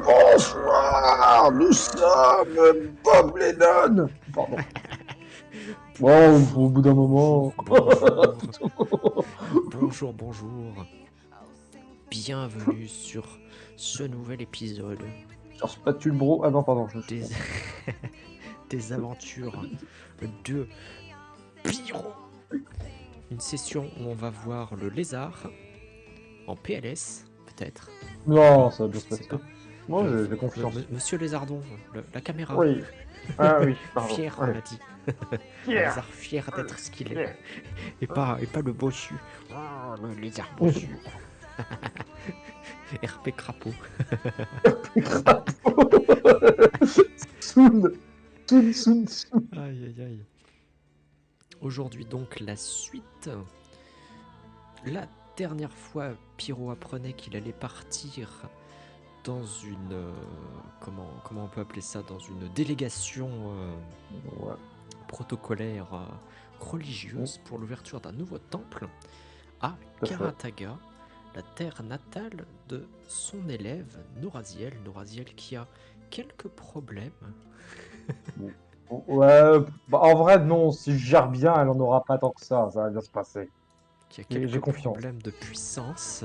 Bonsoir, nous sommes Bob Lennon. Pardon. Bon, au bout d'un moment. Bonjour. Bienvenue sur ce nouvel épisode Sur Spatule Bro. Ah non, pardon. des, des aventures de Pyro. Une session où on va voir le lézard en PLS, peut-être. Non, ça va bien se Je sais passer. pas. Moi, j'ai confiance. Monsieur Lézardon, la caméra. Oui. Ah oui, pardon. Fier, on Ouais. a dit. Un Fier. lézard fier d'être ce qu'il est. Fier. Et pas le bossu. Oh, le lézard bossu. RP crapaud. Soon. Aïe. Aujourd'hui donc la suite. La dernière fois, Pyro apprenait qu'il allait partir dans une... comment on peut appeler ça? Dans une délégation Ouais. protocolaire religieuse pour l'ouverture d'un nouveau temple à Tout à fait. Karataga, la terre natale de son élève Noraziel. Noraziel qui a quelques problèmes. Ouais, bah, en vrai, non, si je gère bien, elle en aura pas tant que ça va bien se passer. Qui a J'ai quelques confiance. problèmes de puissance.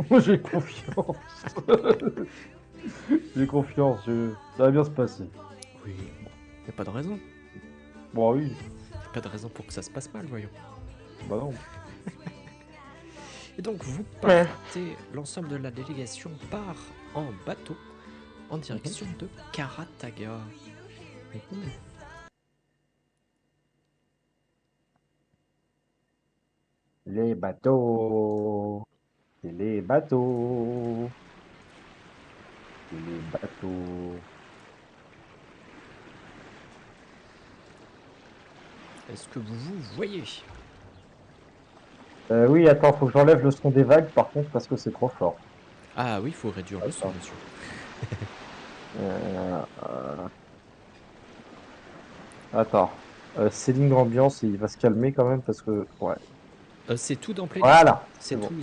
Moi, j'ai confiance. J'ai confiance, ça va bien se passer. Oui, y a pas de raison. Bon, oui, Y a pas de raison pour que ça se passe mal, voyons. bah non. Et donc vous partez, l'ensemble de la délégation part en bateau en direction de Karataga. Les bateaux. C'est les bateaux. C'est les bateaux. Est-ce que vous voyez? Oui, attends, faut que j'enlève le son des vagues, par contre, parce que c'est trop fort. Ah oui, il faut réduire le son, Attends. monsieur. Attends. Ceiling ambiance, il va se calmer quand même, parce que... Ouais. C'est tout dans playlist. Voilà, C'est bon. tout,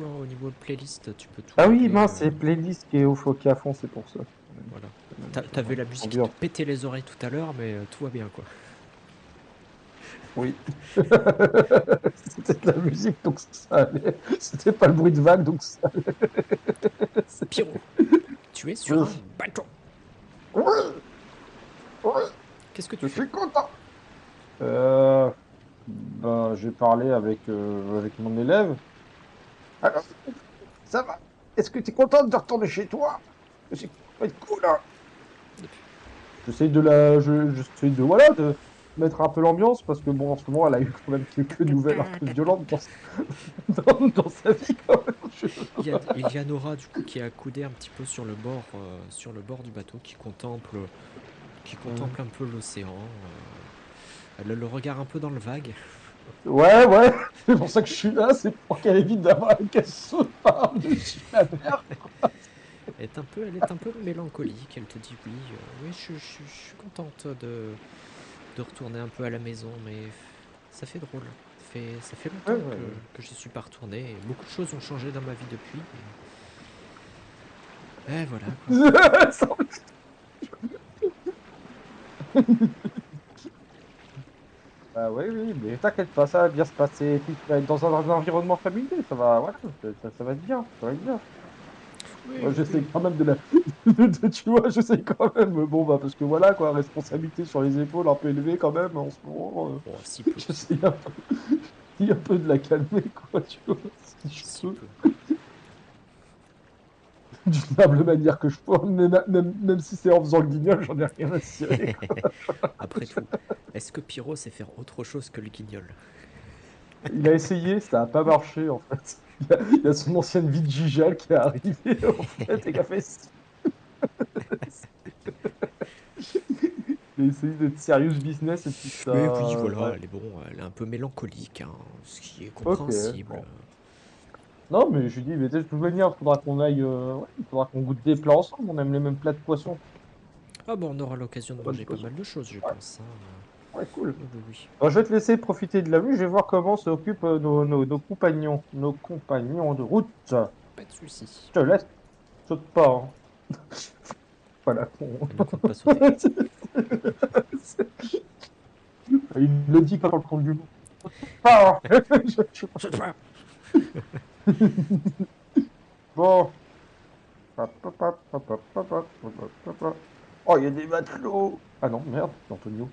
hein, au niveau de playlist, tu peux tout Ah oui, régler, mince, c'est playlist qui est au floqué à fond, c'est pour ça. voilà. T'avais la musique qui Ambiance. te pétait les oreilles tout à l'heure, mais tout va bien, quoi. Oui. C'était de la musique, donc ça allait. C'était pas le bruit de vague, donc ça allait. Pyro, tu es sur un bateau. Oui, oui, Qu'est-ce que je tu fais? suis content. Ben, j'ai parlé avec mon élève. Alors, ça va? Est-ce que tu es contente de retourner chez toi? C'est pas être cool, hein. J'essaye voilà, de mettre un peu l'ambiance parce que bon, en ce moment, elle a eu quand même quelques nouvelles un peu violentes dans sa vie quand même. Il y a Nora du coup qui est accoudée un petit peu sur le bord du bateau, qui contemple un peu l'océan. Elle a le regard un peu dans le vague. Ouais, c'est pour ça que je suis là, c'est pour qu'elle évite d'avoir qu'elle saute par-dessus la mer. Elle est un peu mélancolique. Elle te dit oui, je suis contente de retourner un peu à la maison, mais ça fait drôle. Ça fait longtemps Ouais. que je suis pas retourné. Et beaucoup de choses ont changé dans ma vie depuis. Et voilà quoi. Bah oui, mais t'inquiète pas, ça va bien se passer. Et puis tu vas être dans un environnement familier, ça va, voilà, ça va être bien, ça va être bien. Oui, Moi, oui, j'essaie oui. quand même tu vois, j'essaie quand même, bon, bah, parce que voilà, quoi, responsabilité sur les épaules un peu élevée quand même, en ce moment. Oh, si peu. J'essaie un peu de la calmer, quoi, tu vois, si je Si peux. peu. D'une humble manière que je peux, même si c'est en faisant le guignol, j'en ai rien à cirer, quoi. Après tout, est-ce que Pyro sait faire autre chose que le guignol? Il a essayé, ça n'a pas marché, en fait. Il y a son ancienne vie de Gigel qui est arrivée, en fait, et qui a fait... Il a essayé d'être serious business, et puis Mais oui, ça... voilà, Ouais, elle est un peu mélancolique, hein, ce qui est ok, compréhensible. bon. Non, mais je lui dis, mais de toute manière, il faudra qu'on aille... ouais, il faudra qu'on goûte des plats ensemble, on aime les mêmes plats de poisson. Ah bon, on aura l'occasion de Pas de manger pas poisson. mal de choses, je Ouais, pense, hein. ouais, cool. Oui. Bon, je vais te laisser profiter de la vue, je vais voir comment s'occupent nos compagnons de route. Pas de soucis. Je te laisse. Saute pas. Hein. Pas la con. Elle ne compte pas sauter. Il le dit quand on le compte du mot. Pas. Hein. Saute pas. Bon. Oh, il y a des matelots. Ah non, merde, c'est Antonio.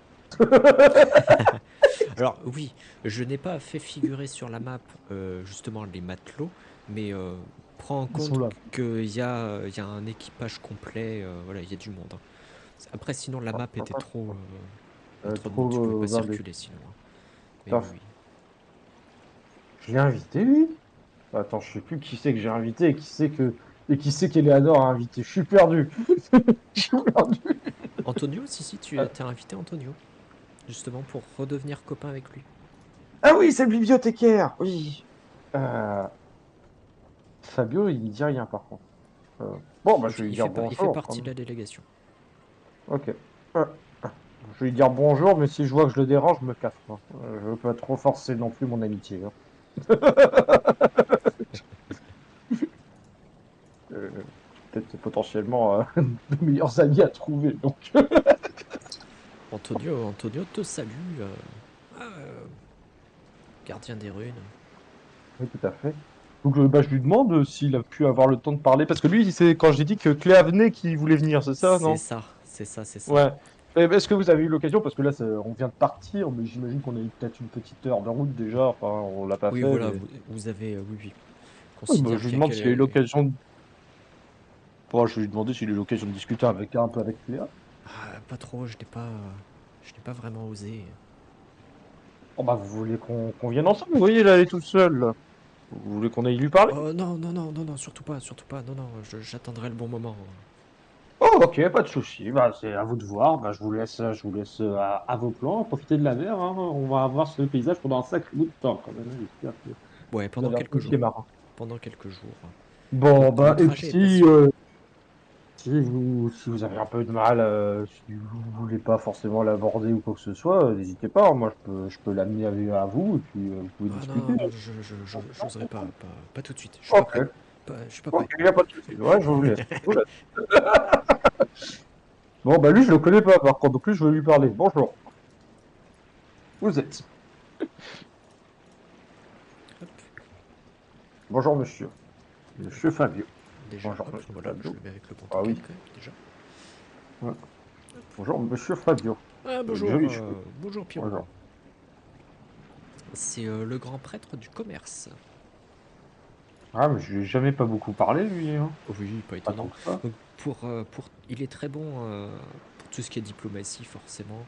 Alors oui, je n'ai pas fait figurer sur la map justement les matelots, mais prends en Ils sont compte là. il y a un équipage complet, voilà, il y a du monde. Hein. Après, sinon la map était trop, il y a trop de monde, tu pouvais Trop pas blindé. circuler sinon. Hein. Mais Putain, oui, oui. je l'ai invité, lui. Attends, je sais plus qui c'est que j'ai invité et qui c'est qu'Eleanor a invité. Je suis perdu. Je suis perdu. Antonio, si, tu Euh, t'es invité Antonio, justement pour redevenir copain avec lui. Ah oui, c'est le bibliothécaire. Oui. Euh, Fabio, il me dit rien par contre. Bon, bah, je vais lui dire Il fait bonjour. partie de la délégation. Ok. Euh, je vais lui dire bonjour, mais si je vois que je le dérange, je me casse. Hein. Je veux pas trop forcer non plus mon amitié. Hein. Euh, Peut-être potentiellement de meilleurs amis à trouver. Donc, Antonio te salue, ah, gardien des runes. oui, tout à fait. Donc, bah, je lui demande s'il a pu avoir le temps de parler. Parce que lui, c'est quand j'ai dit que Cléa venait qu'il voulait venir, c'est ça, C'est non? ça, c'est ça, c'est ça. Ouais. Est-ce que vous avez eu l'occasion? Parce que là, on vient de partir, mais j'imagine qu'on a eu peut-être une petite heure de route déjà. Enfin, on l'a pas Oui, fait, voilà, mais. vous avez, oui, oui. Oui, bah, Considère je lui qu'il y a demande s'il a eu quel... l'occasion de. Bon, je vais lui demander s'il a eu l'occasion de discuter avec un peu avec Cléa. Ah, pas trop, je n'ai pas vraiment osé. Oh, bah, vous voulez qu'on vienne ensemble? Vous voyez, là, elle est toute seule. Là. Vous voulez qu'on aille lui parler? Oh non, non, non, non, non, surtout pas, non, non, j'attendrai le bon moment. Oh, ok, pas de souci. Bah, c'est à vous de voir. Bah, je vous laisse à vos plans. Profitez de la mer. Hein. On va avoir ce paysage pendant un sacré bout de temps, quand même. Hein. J'espère que Ouais, vous pendant avez quelques apprécié jours. marin. Pendant quelques jours. Bon, bah, Le et trajet est puis, passionnant. si vous avez un peu de mal, si vous voulez pas forcément l'aborder ou quoi que ce soit, n'hésitez pas. Hein. Moi, je peux l'amener à vous et puis vous pouvez Ah discuter. non, non, j'oserais pas tout de suite. Je suis pas Ok, prêt. Je suis pas ok, prêt. il n'y a pas de souci. Ouais, je vous laisse. Je vous laisse. Bon, bah, lui, je le connais pas, par contre. Donc, lui, je vais lui parler. Bonjour. Vous êtes. Hop, Bonjour, monsieur. Monsieur Fabio. déjà, Bonjour, hop, monsieur voilà, je Fabio. le mets avec le bon Ah token oui. quand même, déjà. Ouais. Bonjour, monsieur Fabio. Ah, Avec bonjour, jolis cheveux. bonjour Pierrot. Bonjour. C'est le grand prêtre du commerce. Ah, mais je lui ai jamais pas beaucoup parlé, lui. Hein. Oui, pas Pas tant étonnant. que ça. Donc il est très bon pour tout ce qui est diplomatie, forcément.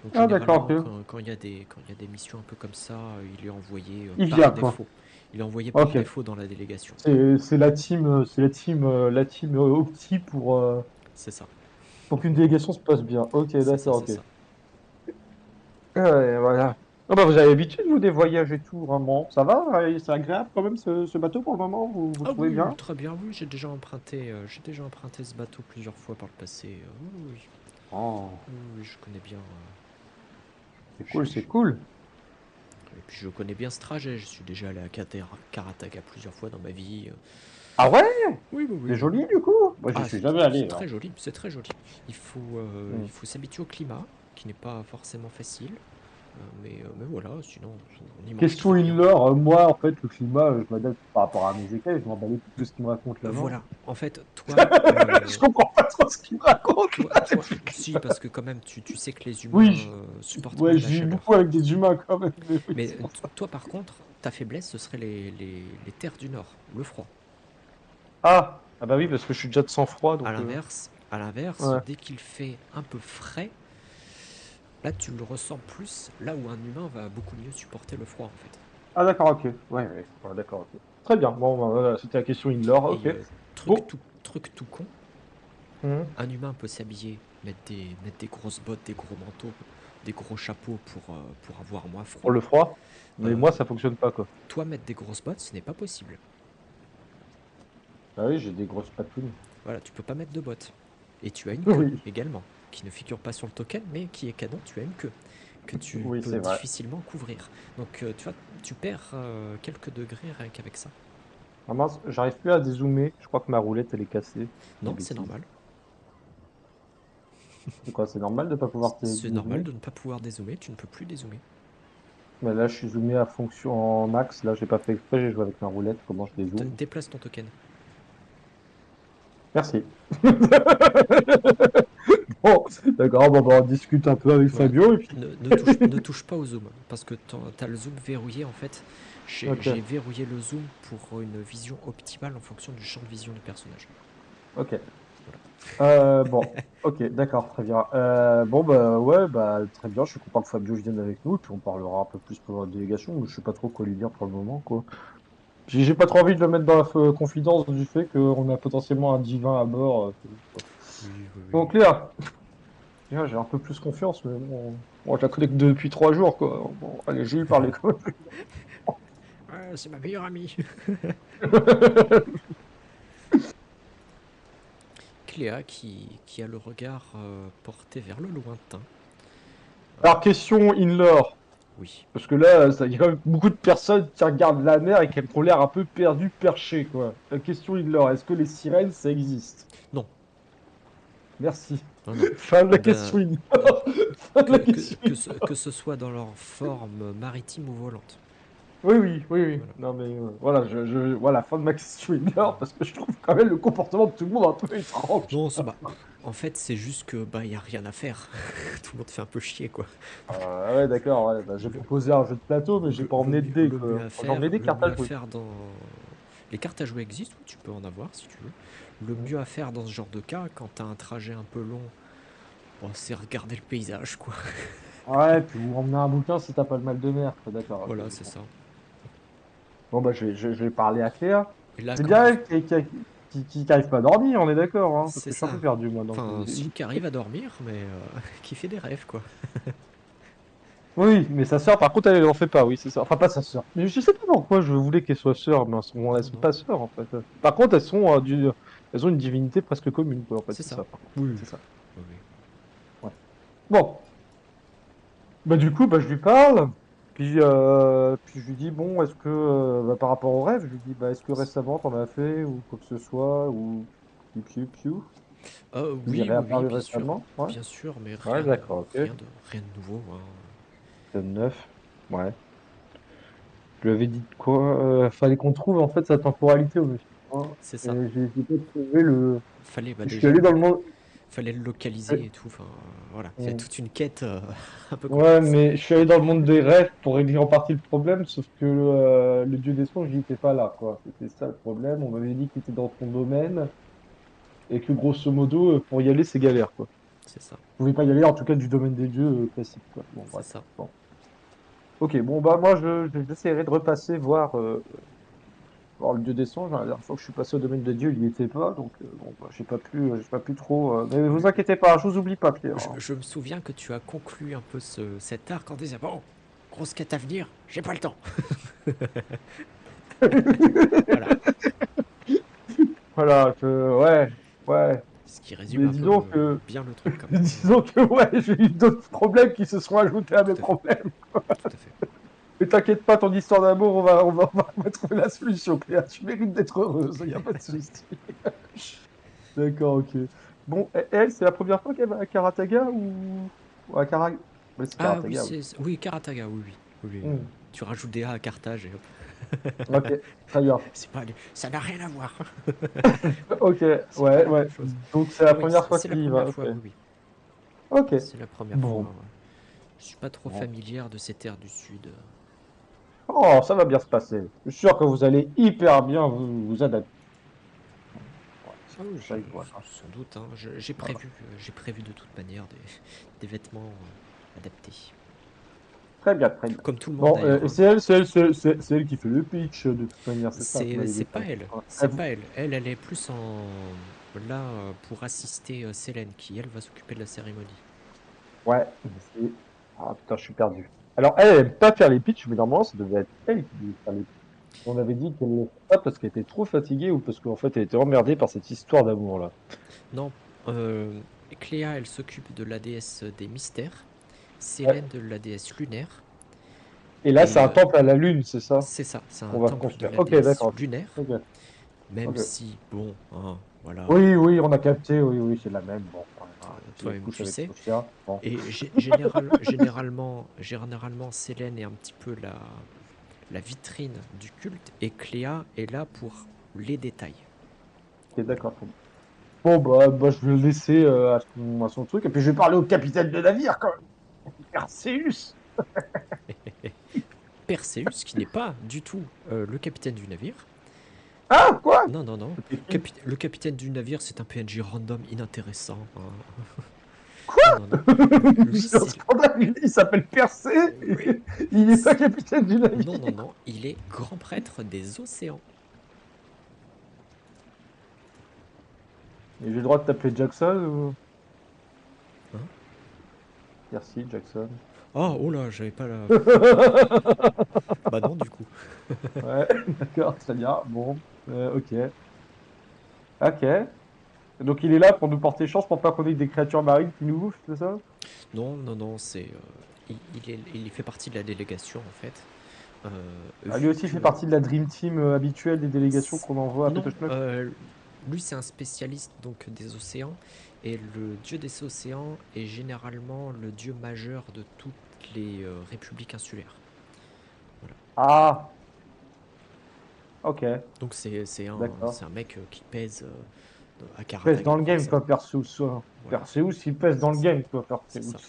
Donc Ah, d'accord, généralement, ok. quand il y a des missions un peu comme ça, il est envoyé Il vient, par quoi. défaut. Il est envoyé par Ok. défaut dans la délégation. C'est la team Opti C'est ça, pour qu'une délégation se passe bien. Ok, c'est ça, d'accord, c'est ok. ça. Ouais, voilà. Ah bah, vous avez l'habitude, vous, des voyages et tout, vraiment. Ça va? C'est agréable, quand même, ce bateau, pour le moment? Vous Ah trouvez oui, bien? très bien, oui, j'ai déjà emprunté ce bateau plusieurs fois par le passé. Oui, oui, Oh, oui, oui, je connais bien. c'est cool, Je- c'est je- cool. Et puis je connais bien ce trajet. Je suis déjà allé à Karataga plusieurs fois dans ma vie. Ah ouais? Oui, oui, C'est oui. joli, du coup? Moi, j'y Ah, suis jamais allé, c'est alors. très joli, c'est très joli. Hmm. Il faut s'habituer au climat, qui n'est pas forcément facile. Mais voilà, sinon, on y mange très Question bien. in-lore, moi, en fait, le climat, je m'adapte par rapport à mes écailles, je m'en bats les couilles de ce qu'ils me racontent là-bas. Voilà, en fait, Je comprends pas trop ce qu'ils me racontent là. si, parce que quand même, tu sais que les humains Oui, supportent ouais, moins la je vis beaucoup chaleur. avec des humains quand même, mais oui, Mais c'est pour ça. toi, par contre, ta faiblesse, ce serait les terres du Nord, le froid. Ah bah oui, parce que je suis déjà de sang-froid, donc À l'inverse, ouais. dès qu'il fait un peu frais, là, tu le ressens plus, là où un humain va beaucoup mieux supporter le froid, en fait. Ah d'accord, ok. Ouais, d'accord, ok. Très bien, bon, bah, voilà, c'était la question in-lore, ok. Et Bon. truc tout con, Mhm. un humain peut s'habiller, mettre des grosses bottes, des gros manteaux, des gros chapeaux pour avoir moins Pour froid. le froid, mais Euh, moi, ça fonctionne pas, quoi. Toi, mettre des grosses bottes, ce n'est pas possible. Ah oui, j'ai des grosses patounes. Voilà, tu peux pas mettre de bottes. Et tu as une queue Oui, également, qui ne figure pas sur le token, mais qui est canon, tu as une queue, que tu oui, peux c'est vrai. difficilement couvrir. Donc tu vois, tu perds quelques degrés rien qu'avec ça. Ah mince, j'arrive plus à dézoomer. Je crois que ma roulette, elle est cassée. Des Non, c'est bêtises. normal. C'est quoi, c'est normal de pas pouvoir C'est normal dézoomer? de ne pas pouvoir dézoomer, tu ne peux plus dézoomer. Mais là, je suis zoomé à fonction en max. Là, j'ai pas fait exprès, j'ai joué avec ma roulette. Comment je dézoome? Déplace ton token. Merci. Bon, d'accord, bon, bah, on discute un peu avec Voilà. Fabio et puis. Ne touche pas au zoom, parce que t'as le zoom verrouillé en fait. Ok, J'ai verrouillé le zoom pour une vision optimale en fonction du champ de vision du personnage. ok. Voilà. Bon, ok, d'accord, très bien. Bon, bah ouais, bah très bien. Je suis content que Fabio vienne avec nous, puis on parlera un peu plus pour la délégation. Mais je sais pas trop quoi lui dire pour le moment, quoi. J'ai pas trop envie de le mettre dans la confidence du fait qu'on a potentiellement un divin à bord. Oui, oui, oui. Donc Léa, j'ai un peu plus confiance, mais bon, je la connais que depuis 3 jours, quoi. Bon, allez, j'ai eu parler, quoi. Ouais, c'est ma meilleure amie. Cléa qui a le regard porté vers le lointain. Alors, question in-lore. Oui. Parce que là, il y a quand même beaucoup de personnes qui regardent la mer et qui ont l'air un peu perdues, perchées, quoi. La question in-lore, est-ce que les sirènes, ça existe? Non, Merci. non, non. Fin de la Ben, question in-lore. Fin de la question in-lore. que ce soit dans leur forme maritime ou volante. Oui, oui, oui, oui. Voilà. Non, mais voilà, voilà, fin de ma question in-lore, parce que je trouve quand même le comportement de tout le monde un peu étrange. Non, bah, en fait, c'est juste que bah y a rien à faire. Tout le monde fait un peu chier, quoi. Ouais, d'accord, ouais, bah, j'ai Le, proposé un jeu de plateau, mais j'ai pas emmené de dés, le mieux quoi. à J'ai emmené faire, des cartes à jouer. dans les cartes à jouer existent, oui, tu peux en avoir si tu veux. Le mieux à faire dans ce genre de cas, quand t'as un trajet un peu long, bon, c'est regarder le paysage, quoi. Ouais, puis vous emmenez un bouquin si t'as pas le mal de mer, quoi, d'accord, ok, Voilà, j'ai c'est compris. ça. Bon, bah, je vais parler à Claire. Et là, C'est quand bien elle qui arrive pas à dormir, on est d'accord, hein, parce c'est que je suis un peu ça. perdu, moi. Donc, Enfin, si qui arrive à dormir, mais qui fait des rêves, quoi. oui, mais sa sœur, par contre, elle en fait pas, oui, c'est ça. Enfin, pas sa sœur. Mais je sais pas pourquoi je voulais qu'elles soient sœurs, mais elles Non, sont non, pas sœurs, en fait. Par contre, elles ont une divinité presque commune, quoi, en fait, c'est c'est ça. ça, par contre. Oui, C'est ça. oui, oui. Ouais. Bon, bah, du coup, bah, je lui parle, puis je lui dis, bon, est-ce que, bah, par rapport au rêve, je lui dis, bah, est-ce que récemment t'en as fait, ou quoi que ce soit, ou piou piou. Il est Oui, oui, oui, réapparu récemment, ouais. bien sûr, mais Ouais, d'accord, ok. rien de nouveau, hein. De neuf, ouais. Je lui avais dit de quoi? Fallait qu'on trouve en fait sa temporalité au monsieur. Hein. C'est Et ça. j'ai pas trouvé le. Fallait bah Je suis déjà allé dans le monde. fallait le localiser et tout. Enfin, voilà, il y a Mm. toute une quête un peu Ouais, complexe. mais je suis allé dans le monde des rêves pour régler en partie le problème, sauf que le dieu des songes, il était pas là, quoi. C'était ça le problème. On m'avait dit qu'il était dans ton domaine et que grosso modo, pour y aller, c'est galère, quoi. C'est ça, Vous pouvez pas y aller, en tout cas, du domaine des dieux classique, quoi. Bon, c'est bref. ça. Bon. Ok, bon, bah, moi, j'essaierai de repasser voir. Alors, le dieu des songes, la dernière fois que je suis passé au domaine de Dieu, il n'y était pas, donc bon, bah, j'ai pas pu trop. Mais vous inquiétez pas, je vous oublie pas, Pierre. Hein. Je me souviens que tu as conclu un peu cet arc en disant bon, grosse quête à venir, j'ai pas le temps. Voilà, Voilà, ouais, ouais. ce qui résume Mais un peu disons que, bien le truc quand même, hein. disons que, ouais, j'ai eu d'autres problèmes qui se sont ajoutés à mes Tout à fait, problèmes. tout à fait. Mais t'inquiète pas, ton histoire d'amour, on va trouver la solution, Claire. Tu mérites d'être heureuse, il n'y a pas de souci. D'accord, ok. Bon, elle, c'est la première fois qu'elle va à Karataga ou à Kara... Mais c'est Ah oui, Karataga, oui. oui, Karataga, oui, oui. Oui, oui, Hmm. tu rajoutes des A à Carthage et hop. Ok, très bien. C'est pas, ça n'a rien à voir. Ok, C'est pas ouais, la même ouais. chose. Donc c'est la Oui, première fois c'est la qu'il y va, première ok. fois, oui, oui. Ok, C'est la première fois, bon. ouais. Je suis pas trop Bon. familière de ces terres du sud. Oh, ça va bien se passer. Je suis sûr que vous allez hyper bien vous adapter. Ouais, Ah oui, ça, voilà. sans doute, hein. Voilà. J'ai prévu de toute manière des vêtements adaptés. Très bien, très bien. Comme tout le monde Bon, d'ailleurs, et hein. c'est elle qui fait le pitch, de toute manière, c'est ça, vous m'avez C'est dit. pas elle, Ouais. c'est pas elle. Elle est plus en là pour assister Célène qui elle va s'occuper de la cérémonie. Ouais, ah putain, je suis perdu. Alors, elle aime pas faire les pitchs, mais normalement, ça devait être elle qui devait faire les pitchs. On avait dit qu'elle ne le fait pas parce qu'elle était trop fatiguée ou parce qu'en fait, elle était emmerdée par cette histoire d'amour là. Non, Cléa elle s'occupe de la déesse des mystères, Ouais. Célène de la déesse lunaire, Et là, c'est Et un temple à la lune, c'est ça c'est ça, c'est un qu'on va temple de construire. la Ok, déesse d'accord. lunaire, Ok, même ok. si, bon, hein, voilà, Oui, oui, on a capté. Oui, oui, c'est la même. Bon, ouais, hein, qui toi-même couche tu avec sais. Sophia. Bon. Et généralement, Célène est un petit peu la vitrine du culte, et Cléa est là pour les détails. Ok, d'accord. Très bien. Bon, bah, je vais le laisser à son truc. Et puis, je vais parler au capitaine de navire, quand même. Perséus. Perséus, qui n'est pas du tout le capitaine du navire. Ah, quoi? Non, non, non. C'était qui? Le capitaine du navire, c'est un PNJ random inintéressant, hein. Quoi? Non, non, non. Lui, C'est un c'est... scandale. Il s'appelle Persée. Oui. Il n'est pas capitaine du Non, non, navire. non. Il est grand prêtre des océans. Et j'ai le droit de t'appeler Jackson ou... Hein. Merci, Jackson. Ah, oh là, j'avais pas la... Bah non, du coup. Ouais, d'accord, très bien. Bon, ok. Ok. Donc il est là pour nous porter chance pour pas qu'on ait des créatures marines qui nous bouffent, c'est ça? Non, non, non, c'est... il fait partie de la délégation, en fait. Ah, lui Vu aussi que... fait partie de la Dream Team habituelle des délégations qu'on envoie à Non, Petochnock. lui c'est un spécialiste donc des océans, et le dieu des océans est généralement le dieu majeur de toutes les républiques insulaires. Voilà. Ah, ok, Donc d'accord. c'est un mec qui pèse à Il pèse dans Karataga, le game, forcément. quoi, Perseus. Voilà, Perseus, il pèse dans c'est le ça. game, quoi, C'est Perseus. ça.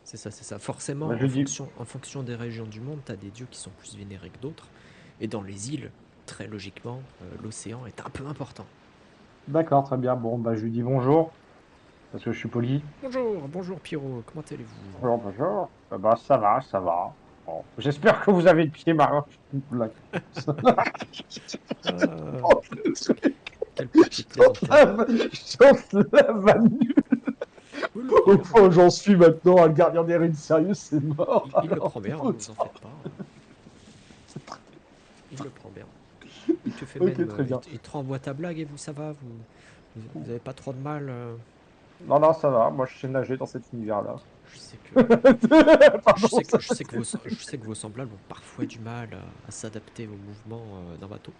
C'est ça, c'est ça. Bah, Forcément, je dis, en fonction des régions du monde, t'as des dieux qui sont plus vénérés que d'autres. Et dans les îles, très logiquement, l'océan est un peu important. d'accord, très bien. Bon, bah, je lui dis bonjour, parce que je suis poli. Bonjour, bonjour Pierrot, comment allez-vous? Bonjour, bonjour. Bah, ça va, ça va. Bon. J'espère que vous avez le pied marin. Blague. Ah, Oh, le truc. quel petit plaisantin. Je tente la vanne. Oui, il le prend Au bien, point où j'en suis maintenant, le gardien des ruines sérieux, c'est mort. il le Alors, prend bien, hein, vous en autant. faites pas, hein. Il le prend bien. Il te fait Ok, même, très bien. il te renvoie ta blague et vous, ça va, vous avez pas trop de mal. Non, non, ça va. Moi, je sais nager dans cet univers-là. Je sais que, Pardon, ça je sais que vos semblables ont parfois du mal à s'adapter aux mouvements d'un bateau.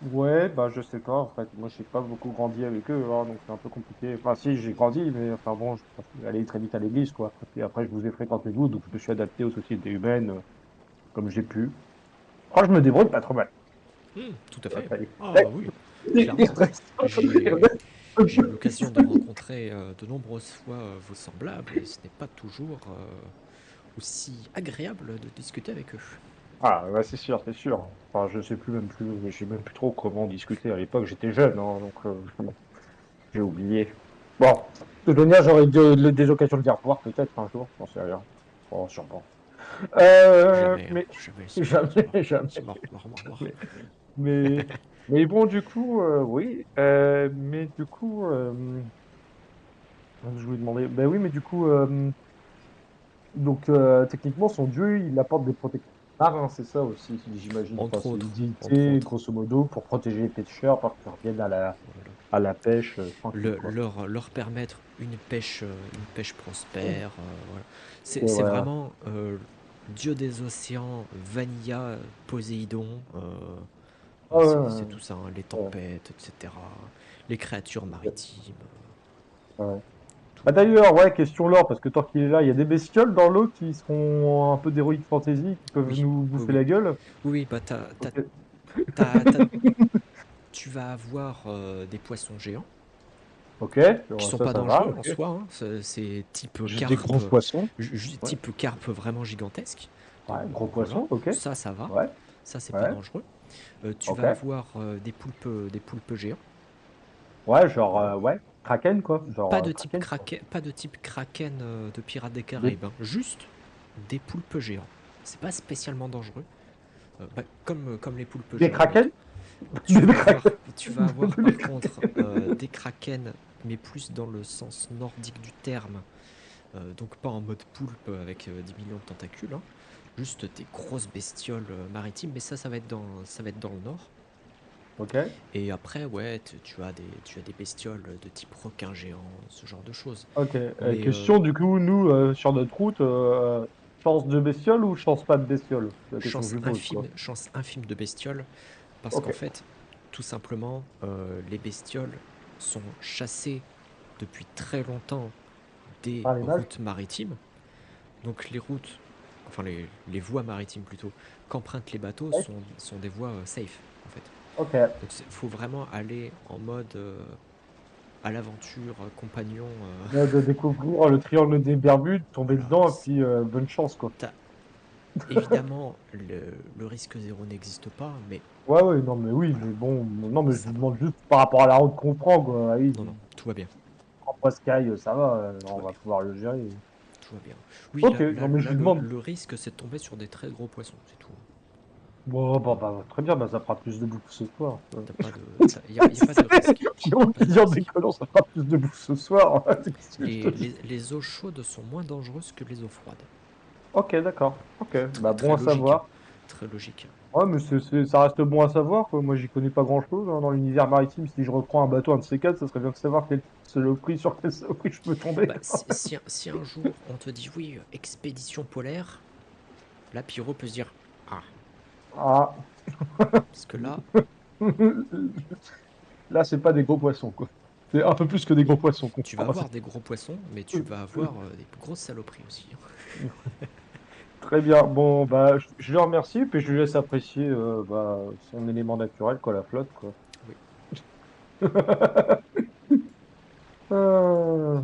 Ouais, bah je sais pas en fait. Moi, j'ai pas beaucoup grandi avec eux, hein, donc c'est un peu compliqué. Enfin, si, j'ai grandi, mais enfin bon, je suis allé très vite à l'église, quoi. Et après, je vous ai fréquenté vous, donc je me suis adapté aux sociétés humaines comme j'ai pu. Oh, je me débrouille pas trop mal. Tout à Ouais, fait. ça y est. Ah oui, Il clairement. reste- il J'ai reste- j'ai eu l'occasion de rencontrer de nombreuses fois vos semblables, et ce n'est pas toujours aussi agréable de discuter avec eux. Ah, ouais, c'est sûr, c'est sûr. Enfin, je sais plus même plus, je sais même plus trop comment discuter. À l'époque, j'étais jeune, hein, donc bon, j'ai oublié. Bon, de toute manière, j'aurai des occasions de les revoir peut-être un jour, j'en sais rien. Bon, sûrement. Jamais, hein, Mais jamais, jamais, c'est jamais. mort, mort, mort, mort. Mais, mais, mais bon, du coup, oui. Mais du coup, je voulais demander. Ben oui, mais du coup, donc techniquement, son dieu, il apporte des protections marins, c'est ça aussi, j'imagine. Enfin, Entre c'est une autres, entre divinité, autres. grosso modo, pour protéger les pêcheurs, pour qu'ils reviennent Voilà. à la pêche tranquille, quoi. Leur permettre une pêche prospère. Voilà. Et C'est ouais, ouais. vraiment Dieu des océans, Vanilla, Poséidon. Ah, ouais, C'est tout ça, hein, les ouais, tempêtes, etc. Les créatures ouais, maritimes. ouais. Tout. Ah, d'ailleurs, ouais, question lore, parce que tant qu'il est là, il y a des bestioles dans l'eau qui seront un peu d'heroic fantasy, qui peuvent Oui, nous oui, bouffer oui. la gueule. Oui, oui, bah Ok. t'as- tu vas avoir des poissons géants Ok, qui bon, sont pas ça va, dangereux en ok. soi, hein. C'est type Juste des carpe, gros poissons. Ouais, type carpe vraiment gigantesque. ouais, gros Voilà, poissons, ok. ça va, Ouais, ça c'est pas ouais, dangereux. Tu ok. vas avoir des poulpes géants. Ouais, genre, Voilà. ouais, Kraken, quoi. Genre, Kraken, quoi. Pas de type kraken de Pirates des Des... Caraïbes, hein. Juste des poulpes géants. C'est pas spécialement dangereux, comme les poulpes des géants d'autres. Kraken? Des Kraken. Tu vas avoir par contre des kraken, mais plus dans le sens nordique du terme. Donc pas en mode poulpe avec 10 millions de tentacules, hein. Juste des grosses bestioles maritimes, mais ça va être dans le nord. Ok, Et après, ouais, tu as des bestioles de type requin géant, ce genre de choses. ok. Mais Question, du coup, nous, sur notre route, Chance de bestiole ou chance pas de bestiole? C'est la question que je me pose, quoi. Chance infime de bestioles, parce qu'en Ok. fait, tout simplement, les bestioles sont chassées depuis très longtemps des Par les mages? routes maritimes. Donc les routes, enfin les voies maritimes plutôt, qu'empruntent les bateaux Ouais. sont des voies safe, en fait. Ok. Donc il faut vraiment aller en mode à l'aventure, compagnon. Là, de découvrir le triangle des Bermudes, tomber Voilà. dedans, et puis bonne chance, quoi. T'as- Évidemment, le risque zéro n'existe pas, mais Ouais, ouais, non, mais oui, voilà, mais bon, non, mais je ça vous va. demande juste par rapport à la route qu'on prend, quoi. Ah oui, Non, non, tout va bien, en Sky, ça va, tout on va va bien, pouvoir le gérer. tout va bien. Oui, Ok, non, mais je là, lui demande. le risque, c'est de tomber sur des très gros poissons, c'est tout. Bon, bah, très bien, bah, ça fera plus de bouffe ce soir. T'as pas de, y a pas de risque. Y a pas de Qui en risque. décollant, ça fera plus de bouffe ce soir. Qu'est-ce que je te dis? Les eaux chaudes sont moins dangereuses que les eaux froides. Ok, d'accord. Ok, bah, Très, bon très à logique, hein. savoir. Très logique. Ouais, mais ça reste bon à savoir, quoi. Moi, j'y connais pas grand-chose, hein, dans l'univers maritime. Si je reprends un bateau, un de ces quatre, ça serait bien de savoir quel saloperie sur quelle saloperie je peux tomber. Bah, si un jour on te dit oui, expédition polaire, là, Pyro peut se dire ah, Ah. parce que là, Là, c'est pas des gros poissons, quoi. C'est un peu plus que des gros poissons qu'on tu vas croise. avoir des gros poissons, mais tu vas avoir des grosses saloperies aussi. Très bien. Bon, bah, je le remercie, puis je lui laisse apprécier bah, son élément naturel, quoi, la flotte, quoi. Oui. Euh,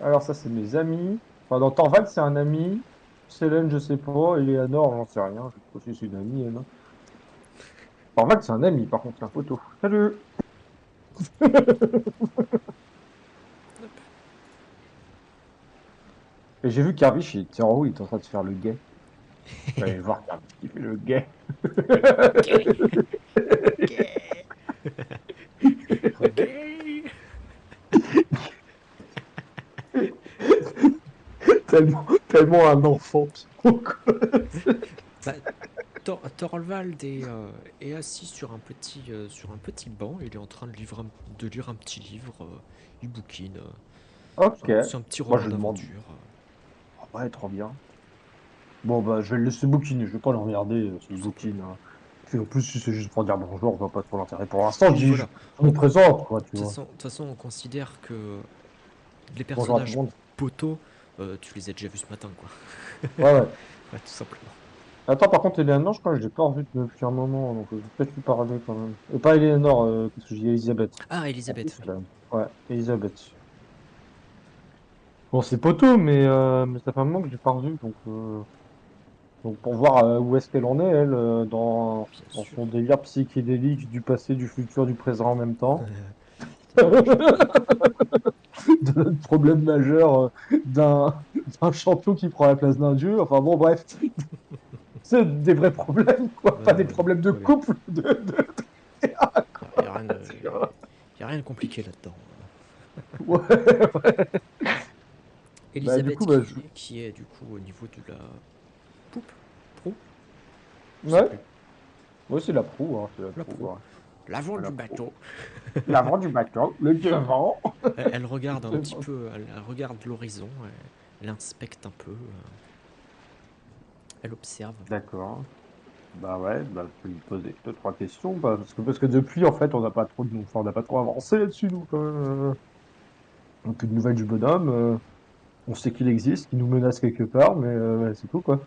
Alors, ça, c'est mes amis. Enfin, dans Torvald, c'est un ami. Célène, je sais pas. Eleanor, j'en sais rien. Je sais pas si c'est une amie, elle, hein. Torvald, c'est un ami, par contre, c'est un poteau. Salut! Et j'ai vu Carvish, il était en haut, il était en train de se faire le gay. Je vais aller voir Carvish qui fait le gay. Gay, gay, gay. Tellement un enfant, Pierrot, quoi. Bah, Thorvald est assis sur un petit banc. Il est en train de lire un petit livre. Il bouquine. Ok. C'est un petit Moi, roman je demande. d'aventure. Ah ouais, trop bien. Bon, bah, je vais le laisser bouquiner. Je vais pas le regarder s'il Tout bouquine, simplement. hein. Puis en plus, si c'est juste pour dire bonjour, je vois pas trop l'intérêt. Pour l'instant, Oui, voilà. je me présente, quoi, tu vois. De toute façon, on considère que les Bonjour à tout le personnages monde. poteaux, tu les as déjà vus ce matin, quoi. Ouais, ouais. Ouais, tout simplement. Attends, par contre, Eleanor, je crois que je l'ai pas revue depuis un moment, donc je vais peut-être lui parler quand même. Pas Eleanor, qu'est-ce que je dis, Elisabeth. Ah, En plus, Elisabeth, c'est oui. la même. Ouais, Elisabeth. Bon, c'est poteau, mais ça fait un moment que je l'ai pas revue, donc pour voir où est-ce qu'elle en est, elle, Bien dans sûr. son délire psychédélique du passé, du futur, du présent en même temps. C'est logique. De notre problème majeur d'un champion qui prend la place d'un dieu. Enfin bon, bref, c'est des vrais problèmes, quoi. Pas Ouais, des ouais, non, problèmes de tout va bien. couple. Y a rien de, y a rien de compliqué là-dedans. Ouais. Bah, du coup, Elisabeth bah, qui est du coup au niveau de la poupe, proue, je sais ouais. plus, Ouais, c'est la proue, hein, c'est la la proue, proue, ouais. l'avant Ouais, du la proue. bateau. L'avant du bateau, le devant. Elle regarde un petit peu, elle regarde l'horizon, elle inspecte un peu, elle observe. D'accord. Bah ouais, bah je peux lui poser deux, trois questions, bah, parce que depuis, en fait, on n'a pas trop avancé là-dessus, nous, quand même. Donc, une nouvelle du bonhomme, on sait qu'il existe, qu'il nous menace quelque part, mais ouais, c'est tout, quoi.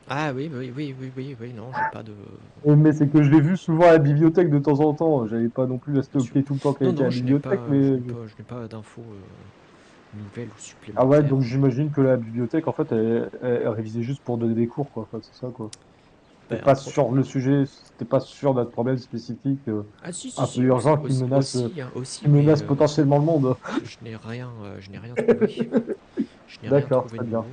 Ah oui, oui, oui, oui, oui, oui, non, j'ai pas de, Mais c'est que je l'ai vu souvent à la bibliothèque de temps en temps. J'avais pas non plus la bien sûr. stalker tout le temps qu'elle Non, était à non, la bibliothèque, mais. je n'ai pas d'infos nouvelles ou Ah ouais, supplémentaires. donc j'imagine que la bibliothèque, en fait, elle révisait juste pour donner des cours, quoi. Enfin, c'est ça, quoi. C'était Ben, pas entre autres. sur le sujet, c'était pas sur notre problème spécifique, Ah si, si, un peu si, aussi, urgent aussi, hein, aussi, qui mais menace potentiellement le monde. je n'ai rien trouvé. Je n'ai rien D'accord, trouvé très de bien. nouveau.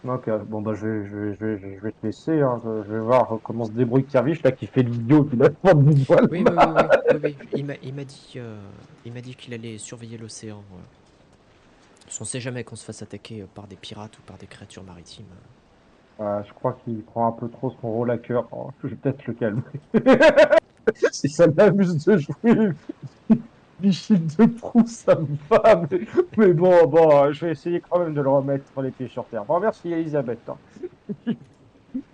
Ok, bon bah je vais te laisser, hein. Je vais voir comment se débrouille Kervish là qui fait l'idiot, qui lève pas de voile. Oui, oui, oui, oui, oui, oui. Il m'a dit qu'il allait surveiller l'océan. Parce qu'on sait jamais qu'on se fasse attaquer par des pirates ou par des créatures maritimes. Je crois qu'il prend un peu trop son rôle à cœur. Oh, je vais peut-être le calmer. Si ça m'amuse de jouer. Michel de Proust, ça me va, mais bon, je vais essayer quand même de le remettre les pieds sur terre. Bon, merci Elisabeth, hein.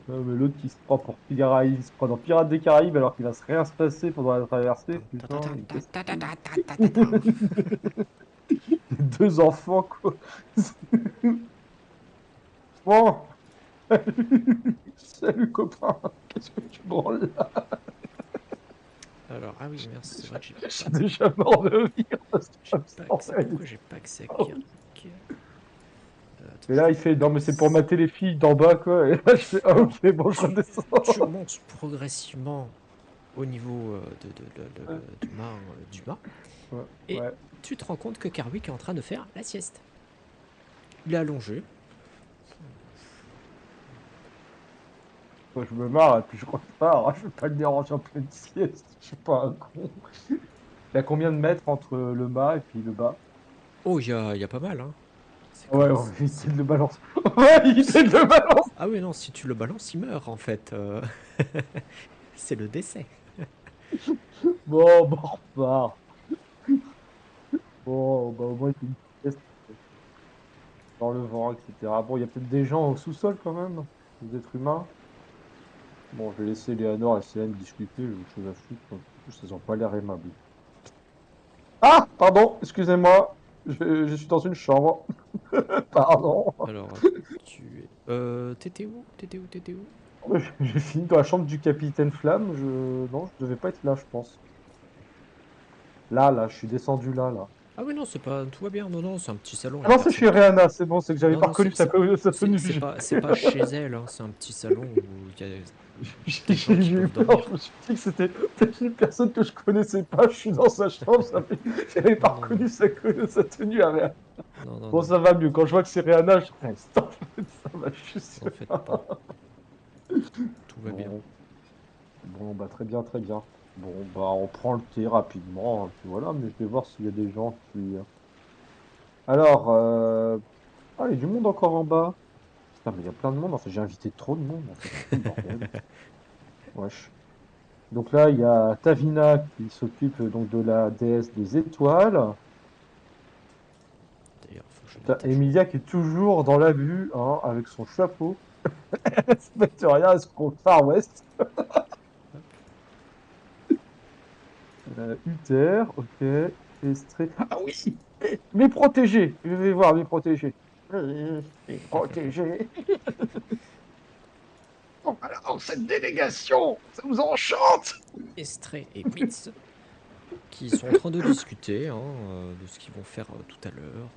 Non, mais l'autre qui se prend pour il se prend dans Pirates des Caraïbes alors qu'il va se rien se passer pendant la traversée. Putain, mais qu'est-ce que deux enfants, quoi. Bon, salut copain, qu'est-ce que tu branles là? Alors, ah oui, merde, c'est vrai que Je suis déjà mort de rire parce que j'ai ça me pas accès. semblait- Pourquoi j'ai pas accès à Oh. Kirik? Attends, Et je là, vais il fait, non mais c'est pour baisser. mater les filles d'en bas, quoi. Et là, je fais, ah Alors, ok, bon, je redescends. tu montes progressivement au niveau du mât Ouais, et ouais. tu te rends compte que Carwick est en train de faire la sieste. Il est allongé. Moi, je me marre et puis je repars. Je vais pas le déranger en pleine sieste. Je suis pas un con. Il y a combien de mètres entre le mât et puis le bas? Oh, il y a pas mal, hein. C'est Ouais, quand on va c'est- éviter de le balancer. Ouais, éviter de le balancer. Ah oui, non, si tu le balances, il meurt en fait. C'est le décès. Bon, on repart. Bon, bah, au moins, il fait une sieste dans le vent, etc. Bon, il y a peut-être des gens au sous-sol quand même, des êtres humains. Bon, je vais laisser Léonore et Célène discuter, j'ai autre chose à foutre. En plus, elles ont pas l'air aimables. Ah, pardon, excusez-moi, je suis dans une chambre. Pardon. Alors, tu es. T'étais où? T'étais où? T'étais où? J'ai fini dans la chambre du capitaine Flamme. Non, je devais pas être là, je pense. Là, je suis descendu là. Ah oui, non, c'est pas. Tout va bien. Non, non, c'est un petit salon. Il Ah y a non, c'est personne chez qui. Rihanna, c'est bon, c'est que j'avais Non, pas non, reconnu sa tenue. c'est pas chez elle, hein, c'est un petit salon où il y a des gens J'ai qui eu peuvent peur, dormir. je me suis dit que c'était peut-être une personne que je connaissais pas. Je suis dans sa chambre, j'avais pas Non, non, non. reconnu sa tenue à Rihanna. Non, non, Bon, non. ça va mieux. Quand je vois que c'est Rihanna, je reste. En fait, ça va, je suis sûr. N'en faites pas. Tout va bien. Bon, bon, bah très bien, très bien. Bon, bah on prend le thé rapidement, hein, puis voilà, mais je vais voir s'il y a des gens qui. Alors, ah, il y a du monde encore en bas. Putain, mais il y a plein de monde. En fait, j'ai invité trop de monde. En fait, c'est quoi le bordel? Wesh. Donc là, il y a Tavina qui s'occupe donc de la déesse des étoiles. D'ailleurs, faut que je T'as mette à jour. Emilia qui est toujours dans la vue, hein, avec son chapeau. Elle se met rien, elle se croit au Far West. Hop. Uther, ok. Estrée. Ah oui! Mes protégés! Je vais voir mes protégés. Mes protégés. Oh, alors, cette délégation, ça vous enchante! Estrée et Mitz qui sont en train de discuter hein, de ce qu'ils vont faire tout à l'heure.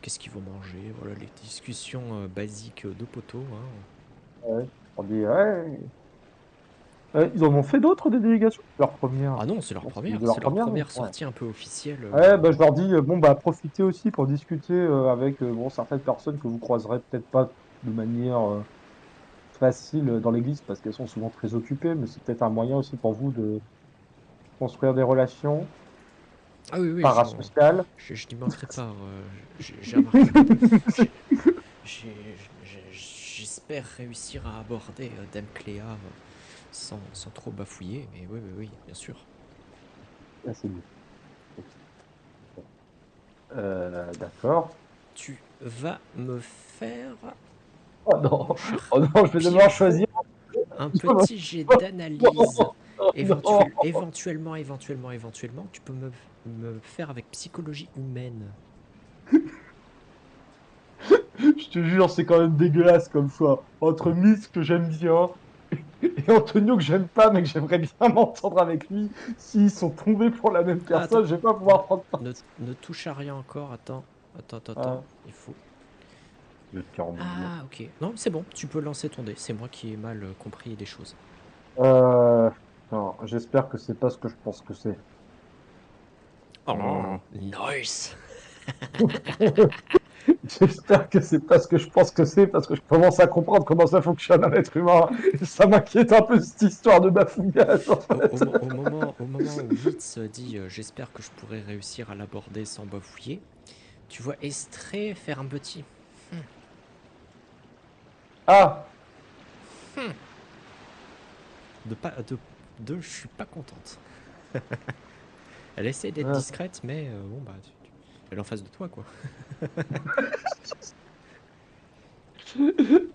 Qu'est-ce qu'ils vont manger. Voilà, les discussions basiques de poteau. Hein. Ouais, on dit, ouais. Ils en ont fait d'autres des délégations? Leur première. Ah non, c'est leur Non, c'était première. de leur C'est leur première, non? première Ouais. sortie un peu officielle. Ouais, bah, je leur dis, bon, bah, profitez aussi pour discuter avec bon, certaines personnes que vous croiserez peut-être pas de manière facile dans l'église parce qu'elles sont souvent très occupées, mais c'est peut-être un moyen aussi pour vous de construire des relations Ah oui, oui, parasociales. je n'y manquerai pas. J'ai remarqué. J'espère réussir à aborder Dame Cléa sans trop bafouiller, mais oui, oui, oui, bien sûr. Ah, c'est mieux. D'accord. Tu vas me faire, Oh mon non, cher oh non, je vais devoir Pierrot, choisir. un petit jet d'analyse. Oh non. Éventuellement, tu peux me faire avec psychologie humaine. Je te jure, c'est quand même dégueulasse comme choix. Entre Miss que j'aime bien et Antonio que j'aime pas, mais que j'aimerais bien m'entendre avec lui. S'ils sont tombés pour la même Ah, attends. personne, je vais pas Ne, pouvoir prendre parti. ne touche à rien encore. Attends. Ah, Il faut. je vais te faire rebondir. Ah, ok. Non, c'est bon. Tu peux lancer ton dé. C'est moi qui ai mal compris des choses. Euh, non, j'espère que c'est pas ce que je pense que c'est. Oh, nice. J'espère que c'est pas ce que je pense que c'est parce que je commence à comprendre comment ça fonctionne un être humain. Et ça m'inquiète un peu cette histoire de bafouillage en fait. Au moment où Witz dit j'espère que je pourrai réussir à l'aborder sans bafouiller, tu vois Estrée faire un petit. Ah, De pas de je suis pas contente. Elle essaie d'être Ouais. discrète, mais bon, bah, elle est en face de toi, quoi.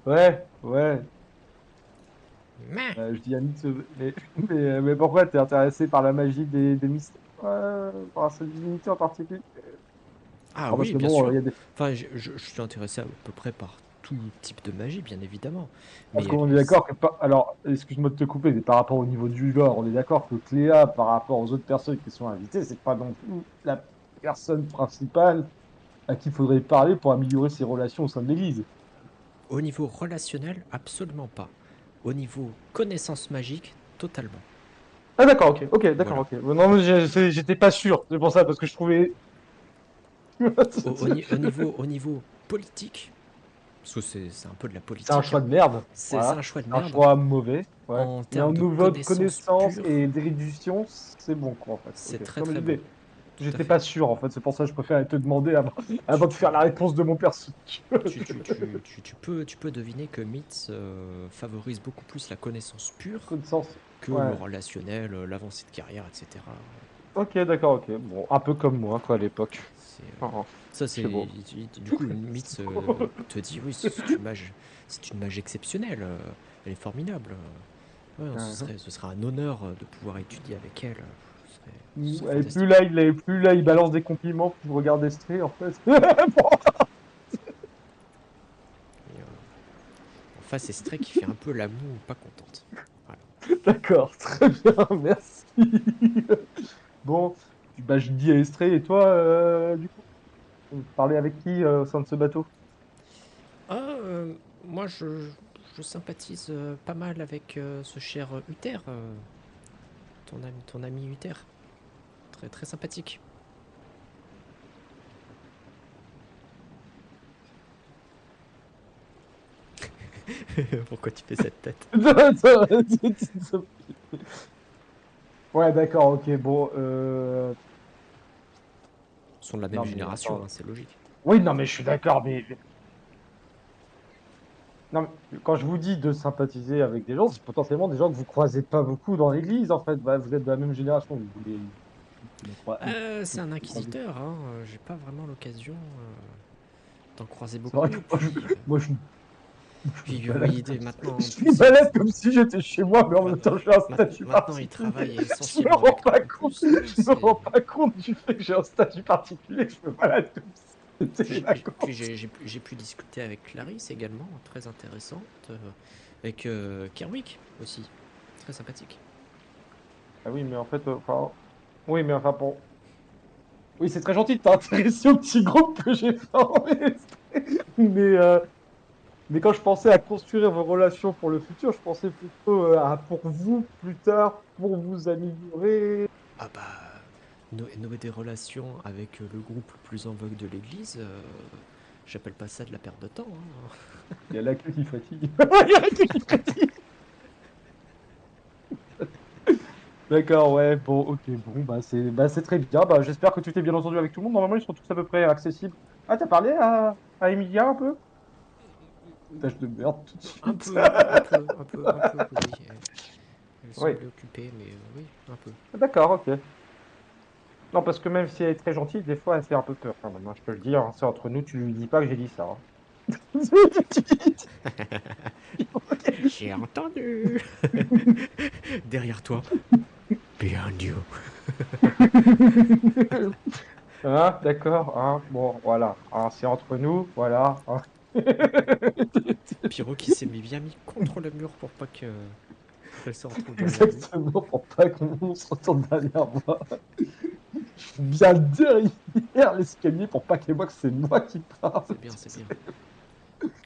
Ouais, ouais. Mais... Je dis Annie, mais pourquoi t'es intéressé par la magie des mystères? Par cette divinité en particulier? Ah Ah, parce oui, que bien bon, il sûr. y a des... Enfin, je suis intéressé à peu près par tout type de magie, bien évidemment. Mais Parce qu'on est d'accord que... Alors, excuse-moi de te couper, mais par rapport au niveau du lore, on est d'accord que Cléa, par rapport aux autres personnes qui sont invitées, c'est pas non plus la personne principale à qui il faudrait parler pour améliorer ses relations au sein de l'Église. au niveau relationnel, absolument pas. Au niveau connaissance magique, totalement. Ah d'accord, ok, ok, d'accord, Voilà. ok. Non, mais j'étais pas sûr, c'est pour ça, parce que je trouvais... Au niveau politique, parce que c'est un peu de la C'est un politique, choix hein, de merde, c'est un voilà. choix de C'est un merde. choix mauvais, ouais. En Mais au termes de niveau de connaissance connaissances pure, et d'érudition, c'est bon, quoi, en fait. c'est Ok. très Non, mais très bon. Tout à j'étais fait. pas sûr, en fait. C'est pour ça que je préfère te demander Tu, avant de faire la tu, réponse de mon perso. tu peux deviner que Myth favorise beaucoup plus la connaissance pure Connaissance, que le ouais. relationnel, l'avancée de carrière, etc. Ok, d'accord, ok. Bon, un peu comme moi, quoi, à l'époque. C'est, Oh, ça, c'est beau. du coup, Myth te dit oui, c'est une mage exceptionnelle, elle est formidable. Ouais, Mhm. ce serait un honneur de pouvoir étudier avec elle. Ce serait Et fantastique. plus là, il balance des compliments, plus je regarde Estrée, en fait. Et, en face, c'est Stray qui fait un peu la moue, pas contente. Voilà. D'accord, très bien, merci. Bon, bah, je dis à Estrée, et toi, du coup, vous parlez avec qui au sein de ce bateau? Ah, moi, je sympathise pas mal avec ce cher Uther, ton ami Uther. Très, très sympathique. Pourquoi tu fais cette tête? Ouais, d'accord, ok, bon, Ils sont de la même non, mais génération, attends. hein, c'est logique. Oui, non, mais je suis d'accord, mais... Non, mais quand je vous dis de sympathiser avec des gens, c'est potentiellement des gens que vous croisez pas beaucoup dans l'église, en fait. Bah, vous êtes de la même génération, C'est un vous croisez. inquisiteur, hein. J'ai pas vraiment l'occasion d'en croiser C'est vrai que beaucoup. Puis, je me puis balade maintenant, en je me plus, balade comme si j'étais chez moi, mais en même maintenant, temps, j'ai un statut maintenant, il particulier. travaille Je me essentiellement rends avec nous pas en compte, plus. Hein, je me rends pas compte du fait que j'ai un statut particulier, je me balade comme si c'était les Puis vacances. j'ai pu discuter avec Clarisse également, très intéressante. Avec Kerwick aussi, très sympathique. Ah oui, mais en fait, enfin, oui, mais enfin, bon. Oui, c'est très gentil de t'intéresser au petit groupe que j'ai formé. Mais, euh, mais quand je pensais à construire vos relations pour le futur, je pensais plutôt à pour vous plus tard, pour vous améliorer. Ah bah, nouer des relations avec le groupe le plus en vogue de l'église, j'appelle pas ça de la perte de temps. Hein. Il y a la queue qui fatigue. Il y a la queue qui fatigue. D'accord, ouais, bon, ok, bon, c'est très bien. Bah, j'espère que tu t'es bien entendu avec tout le monde. Normalement, ils sont tous à peu près accessibles. Ah, t'as parlé à Emilia un peu? Tâche de merde tout de Un suite. peu, oui. Elle Oui, semblait occupée, mais oui, un peu. d'accord, ok. Non, parce que même si elle est très gentille, des fois, elle fait un peu peur quand même, hein, je peux le dire, hein, c'est entre nous, tu lui dis pas que j'ai dit ça. Hein. J'ai entendu derrière toi. Behind you. Hein, d'accord, hein, bon, voilà, hein, c'est entre nous, voilà. Hein. Pyro qui s'est bien mis contre le mur pour pas qu'elle se retrouve derrière lui. Exactement, pour pas qu'on se retourne derrière moi. Je suis bien derrière l'escalier pour pas qu'elle voit que c'est moi qui parle. C'est bien, c'est bien.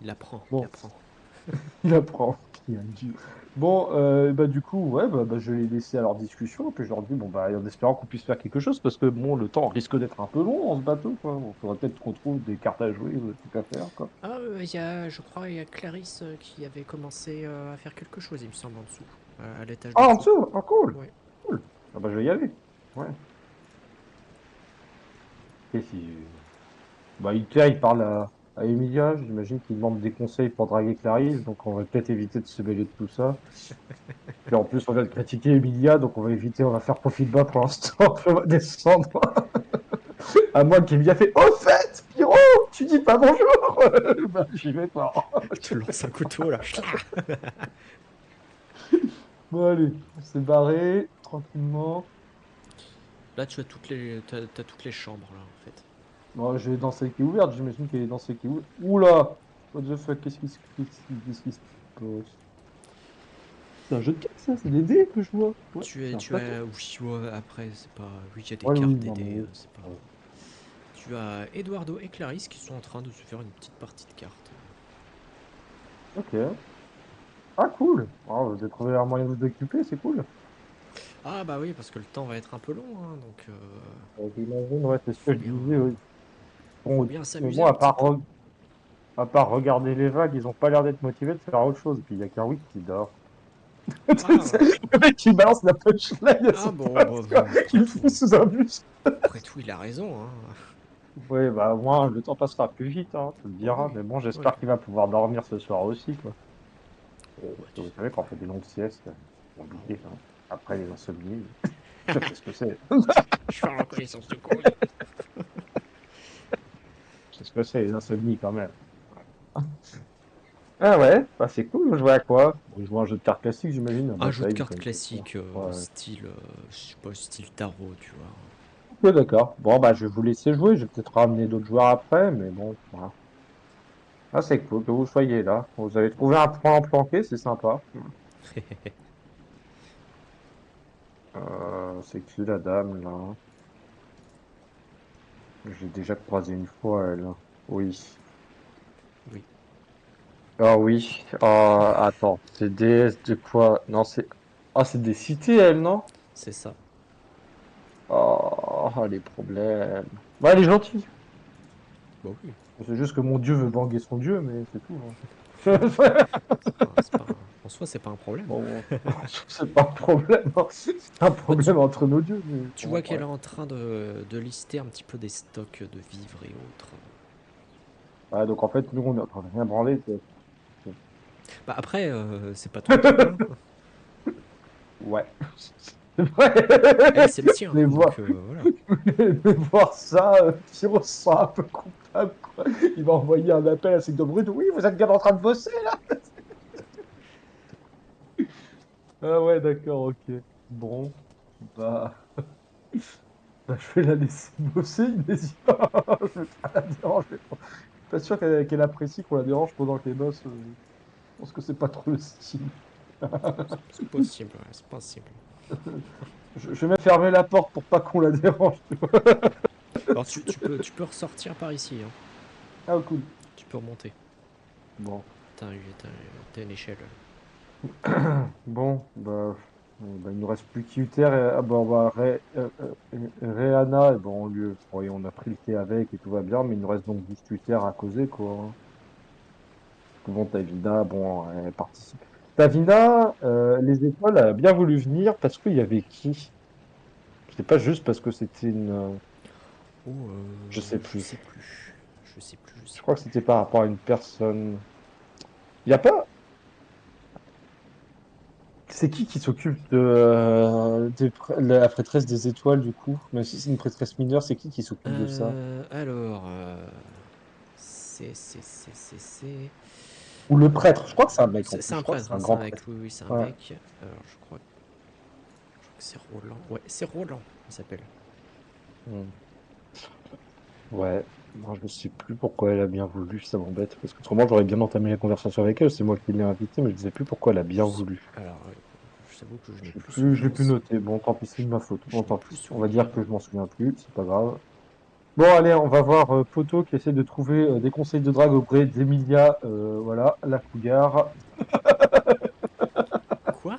Il apprend, il Bon, apprend. il apprend. Bon, bah du coup, ouais, je vais les laisser à leur discussion, puis je leur dis, bon, bah, en espérant qu'on puisse faire quelque chose, parce que bon, le temps risque d'être un peu long dans ce bateau, quoi. Il faudrait peut-être qu'on trouve des cartes à jouer, des trucs à faire, quoi. Ah, je crois, il y a Clarisse qui avait commencé à faire quelque chose, il me semble, en dessous, à l'étage Ah, en d'en-dessous. dessous? Ah, cool, Ouais. cool. Ah, bah, je vais y aller. Ouais. Et si... Bah, il parle. à Emilia. J'imagine qu'il demande des conseils pour draguer Clarisse, donc on va peut-être éviter de se mêler de tout ça. Puis en plus, on vient de critiquer Emilia, donc on va éviter, on va faire profil bas pour l'instant, on va descendre. À moins qu'Emilia fait au fait, Pyro, tu dis pas bonjour. Bah, j'y vais pas. Je te lance un couteau là. Bon, allez, on s'est barré tranquillement. Là, tu as t'as toutes les chambres là en fait. Bon, je vais dans celle qui est ouverte, j'imagine qu'elle est dans celle qui est ouverte. Oula! What the fuck, qu'est-ce qui se passe? C'est un jeu de cartes, ça? C'est des dés que je vois? Ouais, c'est un Tu plateau. as, oui, ouais, après, c'est pas, oui, il y a des Ouais, oui, cartes, des non, dés, mais... c'est pas. Tu as Eduardo et Clarisse qui sont en train de se faire une petite partie de cartes. Ok. Ah, cool! Ah, vous avez trouvé un moyen de vous occuper, c'est cool. Ah bah oui, parce que le temps va être un peu long, hein, donc J'imagine, ouais, c'est ce que faut je bien, disais, oui. faut Bon, bien mais s'amuser bon, un petit peu. à part regarder les vagues, ils ont pas l'air d'être motivés de faire autre chose. Et puis il y a qu'un qui dort. Ah, Le mec qui balance la punchline à ah son bon, pote, bah, quoi, après qu'il tout, fout sous un bus. après tout, il a raison, hein. Oui, bah, au moins, le temps passera plus vite, hein, tu le diras. Oui, Mais bon, oui. j'espère qu'il va pouvoir dormir ce soir aussi, quoi. Bah, Parce que vous savez, quand on fait des longues siestes, c'est compliqué, hein. Après, les insomnies, je sais ce que c'est. je fais la reconnaissance de cause. Je sais ce que c'est, les insomnies, quand même. Ah ouais, bah c'est cool, vous jouez à quoi? Vous jouez à un jeu de cartes classique, j'imagine, à Un jeu de bataille, vous cartes connaissez ça. classique, Ouais. style, je sais pas, style tarot, tu vois. Ouais, d'accord. Bon, bah, je vais vous laisser jouer. Je vais peut-être ramener d'autres joueurs après, mais bon, voilà. Ah, c'est cool que vous soyez là. Vous avez trouvé un point planqué, c'est sympa. C'est qui la dame, là? J'ai déjà croisé une fois, elle. Oui. Oui, Ah oui. Ah, attends. C'est déesse de quoi? Non, c'est... Ah, c'est des cités, elle, non? c'est ça. Oh, les problèmes. Bah, elle est gentille. Bah oui. C'est juste que mon dieu veut banguer son dieu, mais c'est tout, hein. En soi, c'est pas un problème. Bon, c'est pas un problème, hein. C'est un Bah, problème entre nos dieux, mais tu vois bon, qu'elle ouais. est en train de lister un petit peu des stocks de vivres et autres. Ouais, donc en fait, nous, on est en train de rien branler. Bah après, c'est pas ton tour, hein. Ouais. C'est vrai. Elle, c'est le sien, Mais voir, donc voilà. mais voir ça, Pyro se sent un peu coupable, quoi. Il va envoyer un appel à ses deux brutes. Oui, vous êtes bien en train de bosser, là? Ah ouais, d'accord, ok. Bon, bah, bah, je vais la laisser bosser, n'hésite pas. Je vais pas la déranger. Je suis pas sûr qu'elle apprécie qu'on la dérange pendant qu'elle bosse. Je pense que c'est pas trop le style. C'est possible, ouais, c'est possible. Je vais même fermer la porte pour pas qu'on la dérange, tu vois. Alors tu peux ressortir par ici, hein. Ah, cool. Tu peux remonter. Bon. T'as une échelle. Bon, bah, il nous reste plus qu'Uther et ah, bah, Réana, et bon, oui, on a pris le thé avec et tout va bien, mais il nous reste donc juste Uther à causer, quoi, hein. Bon, Tavina, bon, elle participe. Tavina, les étoiles, elle a bien voulu venir parce qu'il y avait qui? C'est pas juste parce que c'était Oh, je sais je sais plus. plus. Je Je sais crois que c'était plus. par rapport à une personne. Il y a pas. C'est qui s'occupe la prêtresse des étoiles, du coup? Même si c'est une prêtresse mineure, c'est qui s'occupe de ça? Alors, c'est. Ou le prêtre? Je crois que c'est un mec en plus. C'est Je un crois que prêtre, c'est un hein, c'est grand un mec. prêtre. Oui, oui, c'est un Ouais. mec. Alors, je crois que c'est Roland. Ouais, c'est Roland, il s'appelle. Hmm. Ouais. Moi, je ne sais plus pourquoi elle a bien voulu. Ça m'embête. Parce que autrement, j'aurais bien entamé la conversation avec elle. C'est moi qui l'ai invitée, mais je ne sais plus pourquoi elle a bien voulu. Alors, je t'avoue que je n'ai Je sais plus plus, je l'ai souvenir plus aussi. noté. Bon, tant pis, c'est de ma faute. Je Bon, n'ai tant plus pis. On va souvenir. dire que je m'en souviens plus. C'est pas grave. Bon, allez, on va voir Poto qui essaie de trouver des conseils de drague auprès d'Emilia. Voilà, la cougar. Quoi?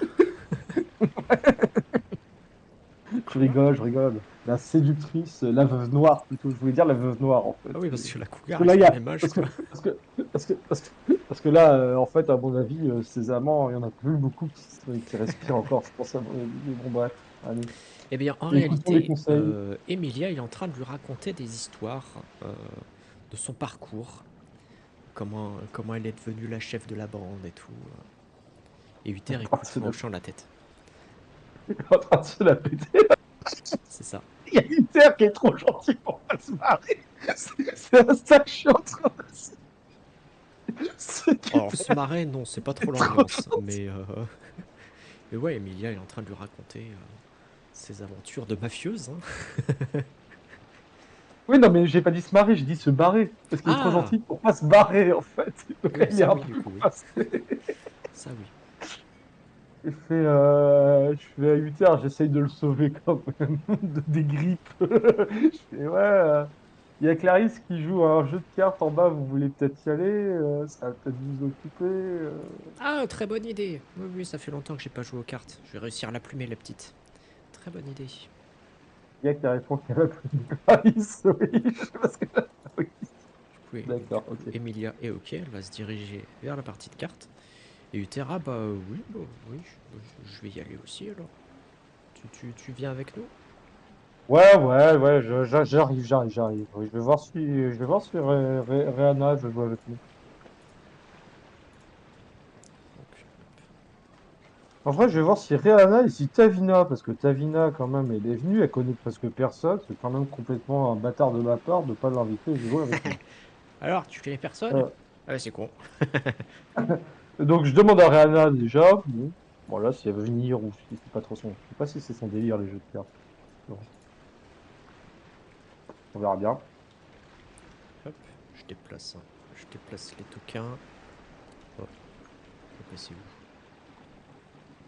Je Quoi? rigole, je rigole. La séductrice, la veuve noire, plutôt. Je voulais dire la veuve noire, en fait. Ah oui, parce que la Parce cougar, que ils là, il sont y au a. même âge, Parce que, quoi. parce que, parce que là, en fait, à mon avis, ces amants, il y en a plus beaucoup qui respirent encore, je pense, à mon avis. Mais bon, bref, allez. Eh bien, en Écoutons les réalité, conseils. Emilia, il est en train de lui raconter des histoires de son parcours. comment elle est devenue la chef de la bande et tout. Et Uther En train de écoute se en la- hochant la tête. en train de se la péter. C'est ça. Il y a Uther qui est trop gentil pour pas se marrer. C'est un ça que je suis en train de... C'est Alors, se marrer, non, c'est pas trop trop l'ambiance. gentil. Mais ouais, Emilia est en train de lui raconter ses aventures de mafieuse. Hein. Oui, non, mais j'ai pas dit se marrer, j'ai dit se barrer. Parce qu'il est trop Ah gentil pour pas se barrer, en fait. Donc là, oui, il est ça un oui, du peu coup, oui. coincé. Ça oui. Il fait, je fais à 8 heures, j'essaye de le sauver quand même des grippes. Je fais, ouais, il y a Clarisse qui joue à un jeu de cartes en bas, vous voulez peut-être y aller, ça va peut-être vous occuper. Ah, très bonne idée. Oui, oui, ça fait longtemps que j'ai pas joué aux cartes. Je vais réussir à la plumer, la petite. Très bonne idée. Il y a qui répond qu'elle va plus de Clarisse, oui, parce que... oui. Oui, du D'accord, coup, ok. Emilia est ok, elle va se diriger vers la partie de cartes. Et Utera, bah oui, oui, je vais y aller aussi alors. Tu viens avec nous? Ouais, ouais, ouais, j'arrive. Oui, je vais voir si Rihanna veut jouer avec nous. Donc, En vrai, je vais voir si Rihanna et si Tavina, parce que Tavina, quand même, elle est venue, elle connaît presque personne. C'est quand même complètement un bâtard de ma part de ne pas l'inviter et jouer avec nous. alors, tu connais personne? Euh, Ah, c'est con. donc, je demande à Rihanna déjà, bon, voilà, si elle veut venir ou si c'est pas trop son. Je sais pas si c'est son délire, les jeux de cartes. Non, on verra bien. Hop, je déplace, hein. Je déplace les tokens. Oh, faut passer où?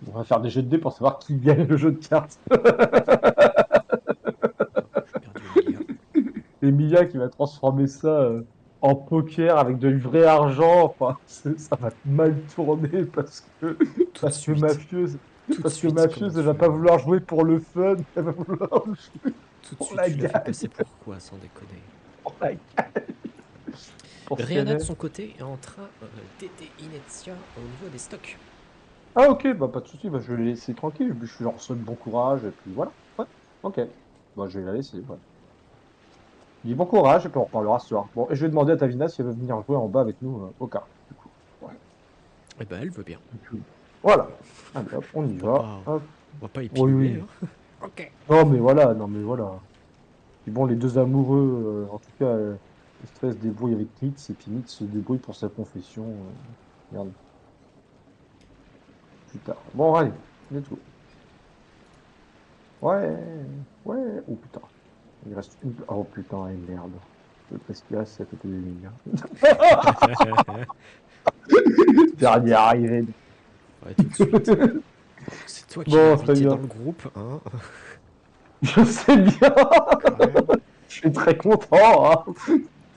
On va faire des jeux de dés pour savoir qui gagne le jeu de cartes. Oh, j'ai perdu Emilia. Emilia qui va transformer ça en poker avec de vrai argent. Enfin, ça va mal tourner Tout de parce que suite. mafieuse, Tout de parce que suite, comment mafieuse, elle va pas vouloir jouer pour le fun, elle va vouloir jouer tout de pour suite, la tu l'as fait gagne, passer pour quoi, sans déconner? pour la gagne, pour Rihanna, de serrer. son côté, est en train d'aider Inetia au niveau des stocks. Ah ok, bah pas de souci, bah, je vais la laisser tranquille. Puis je leur souhaite bon courage et puis voilà. Ouais, ok. Bah je vais la laisser. Ouais. Je dis bon courage et puis on reparlera ce soir. Bon, et je vais demander à Tavina si elle veut venir jouer en bas avec nous au cartes. Du coup. Ouais. Eh ben, elle veut bien. Voilà. Allez, hop, on y On va va. pas, Hop. on va pas Oui, épilouler, oui. hein. Ok. Non, mais voilà, non, mais voilà. Puis bon, les deux amoureux, en tout cas, Estrella se débrouille avec Mitz, et puis Mitz se débrouille pour sa confession. Merde, plus tard. Bon, allez, let's go. Ouais, ouais. Oh putain, il reste une. Oh putain, et merde. Parce qu'il reste à côté des lignes. Ouais, tout de Dernier suite. arrivé. Ouais, tout de suite. C'est toi qui l'as Bon, très invité dans bien. le groupe, hein. Je sais bien. Quand même. Je suis très content, hein.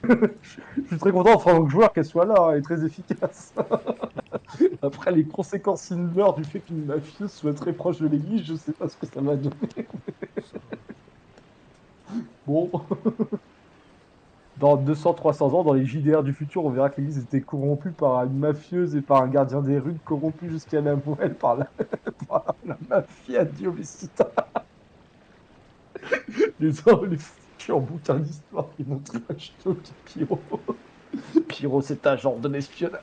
Je suis très content en tant que joueur qu'elle soit là, hein, elle est très efficace. Après, les conséquences inverses du fait qu'une mafieuse soit très proche de l'église, je sais pas ce que ça va donner. Ça, Bon, dans 200-300 ans, dans les JDR du futur, on verra que l'église était corrompue par une mafieuse et par un gardien des rues, corrompu jusqu'à la moelle par par la mafia Diomesita. Les futurs bouquins d'histoire qui vont trash talker Pyro. Pyro, c'est un genre de l'espionnage.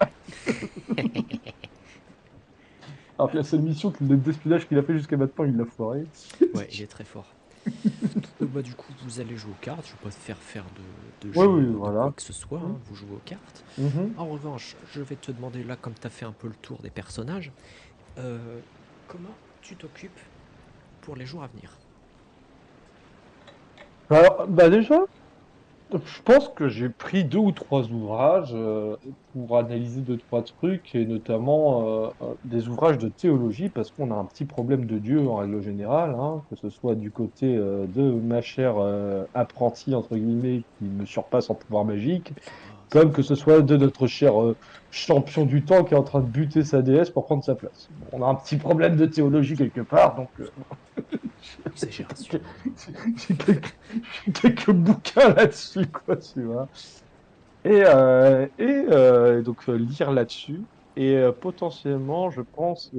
Alors que la seule mission d'espionnage qu'il a fait jusqu'à maintenant, il l'a foiré. ouais, il est très fort. Donc bah du coup, vous allez jouer aux cartes. Je vais pas te faire de Oui, jet oui, de quoi voilà. que ce soit, hein. Vous jouez aux cartes. Mhm. En revanche, je vais te demander là, comme tu as fait un peu le tour des personnages, comment tu t'occupes pour les jours à venir? Alors, bah déjà, je pense que j'ai pris deux ou trois ouvrages pour analyser deux, trois trucs, et notamment des ouvrages de théologie, parce qu'on a un petit problème de Dieu en règle générale, hein, que ce soit du côté de ma chère apprentie, entre guillemets, qui me surpasse en pouvoir magique, Ça comme va. que ce soit de notre cher champion du temps qui est en train de buter sa déesse pour prendre sa place. Bon, on a un petit problème de théologie quelque part, donc Exagération. j'ai quelques bouquins là-dessus, quoi, tu vois. Donc lire là-dessus. Et potentiellement, je pense.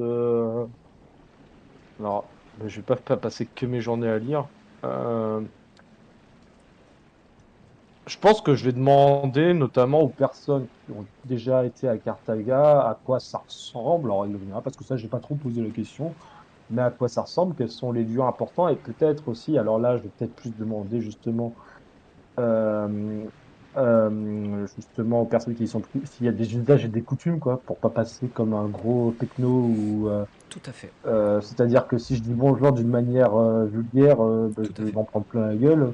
Alors, je vais pas passer que mes journées à lire. Euh, Je pense que je vais demander notamment aux personnes qui ont déjà été à Carthaga à quoi ça ressemble. Alors, il reviendra parce que ça, j'ai pas trop posé la question, mais à quoi ça ressemble, quels sont les lieux importants et peut-être aussi, alors là, je vais peut-être plus demander euh, justement aux personnes qui y sont plus, s'il y a des usages et des coutumes, quoi, pour pas passer comme un gros techno ou Tout à fait, c'est-à-dire que si je dis bonjour d'une manière vulgaire, bah, tout je à vais fait. m'en prendre plein la gueule.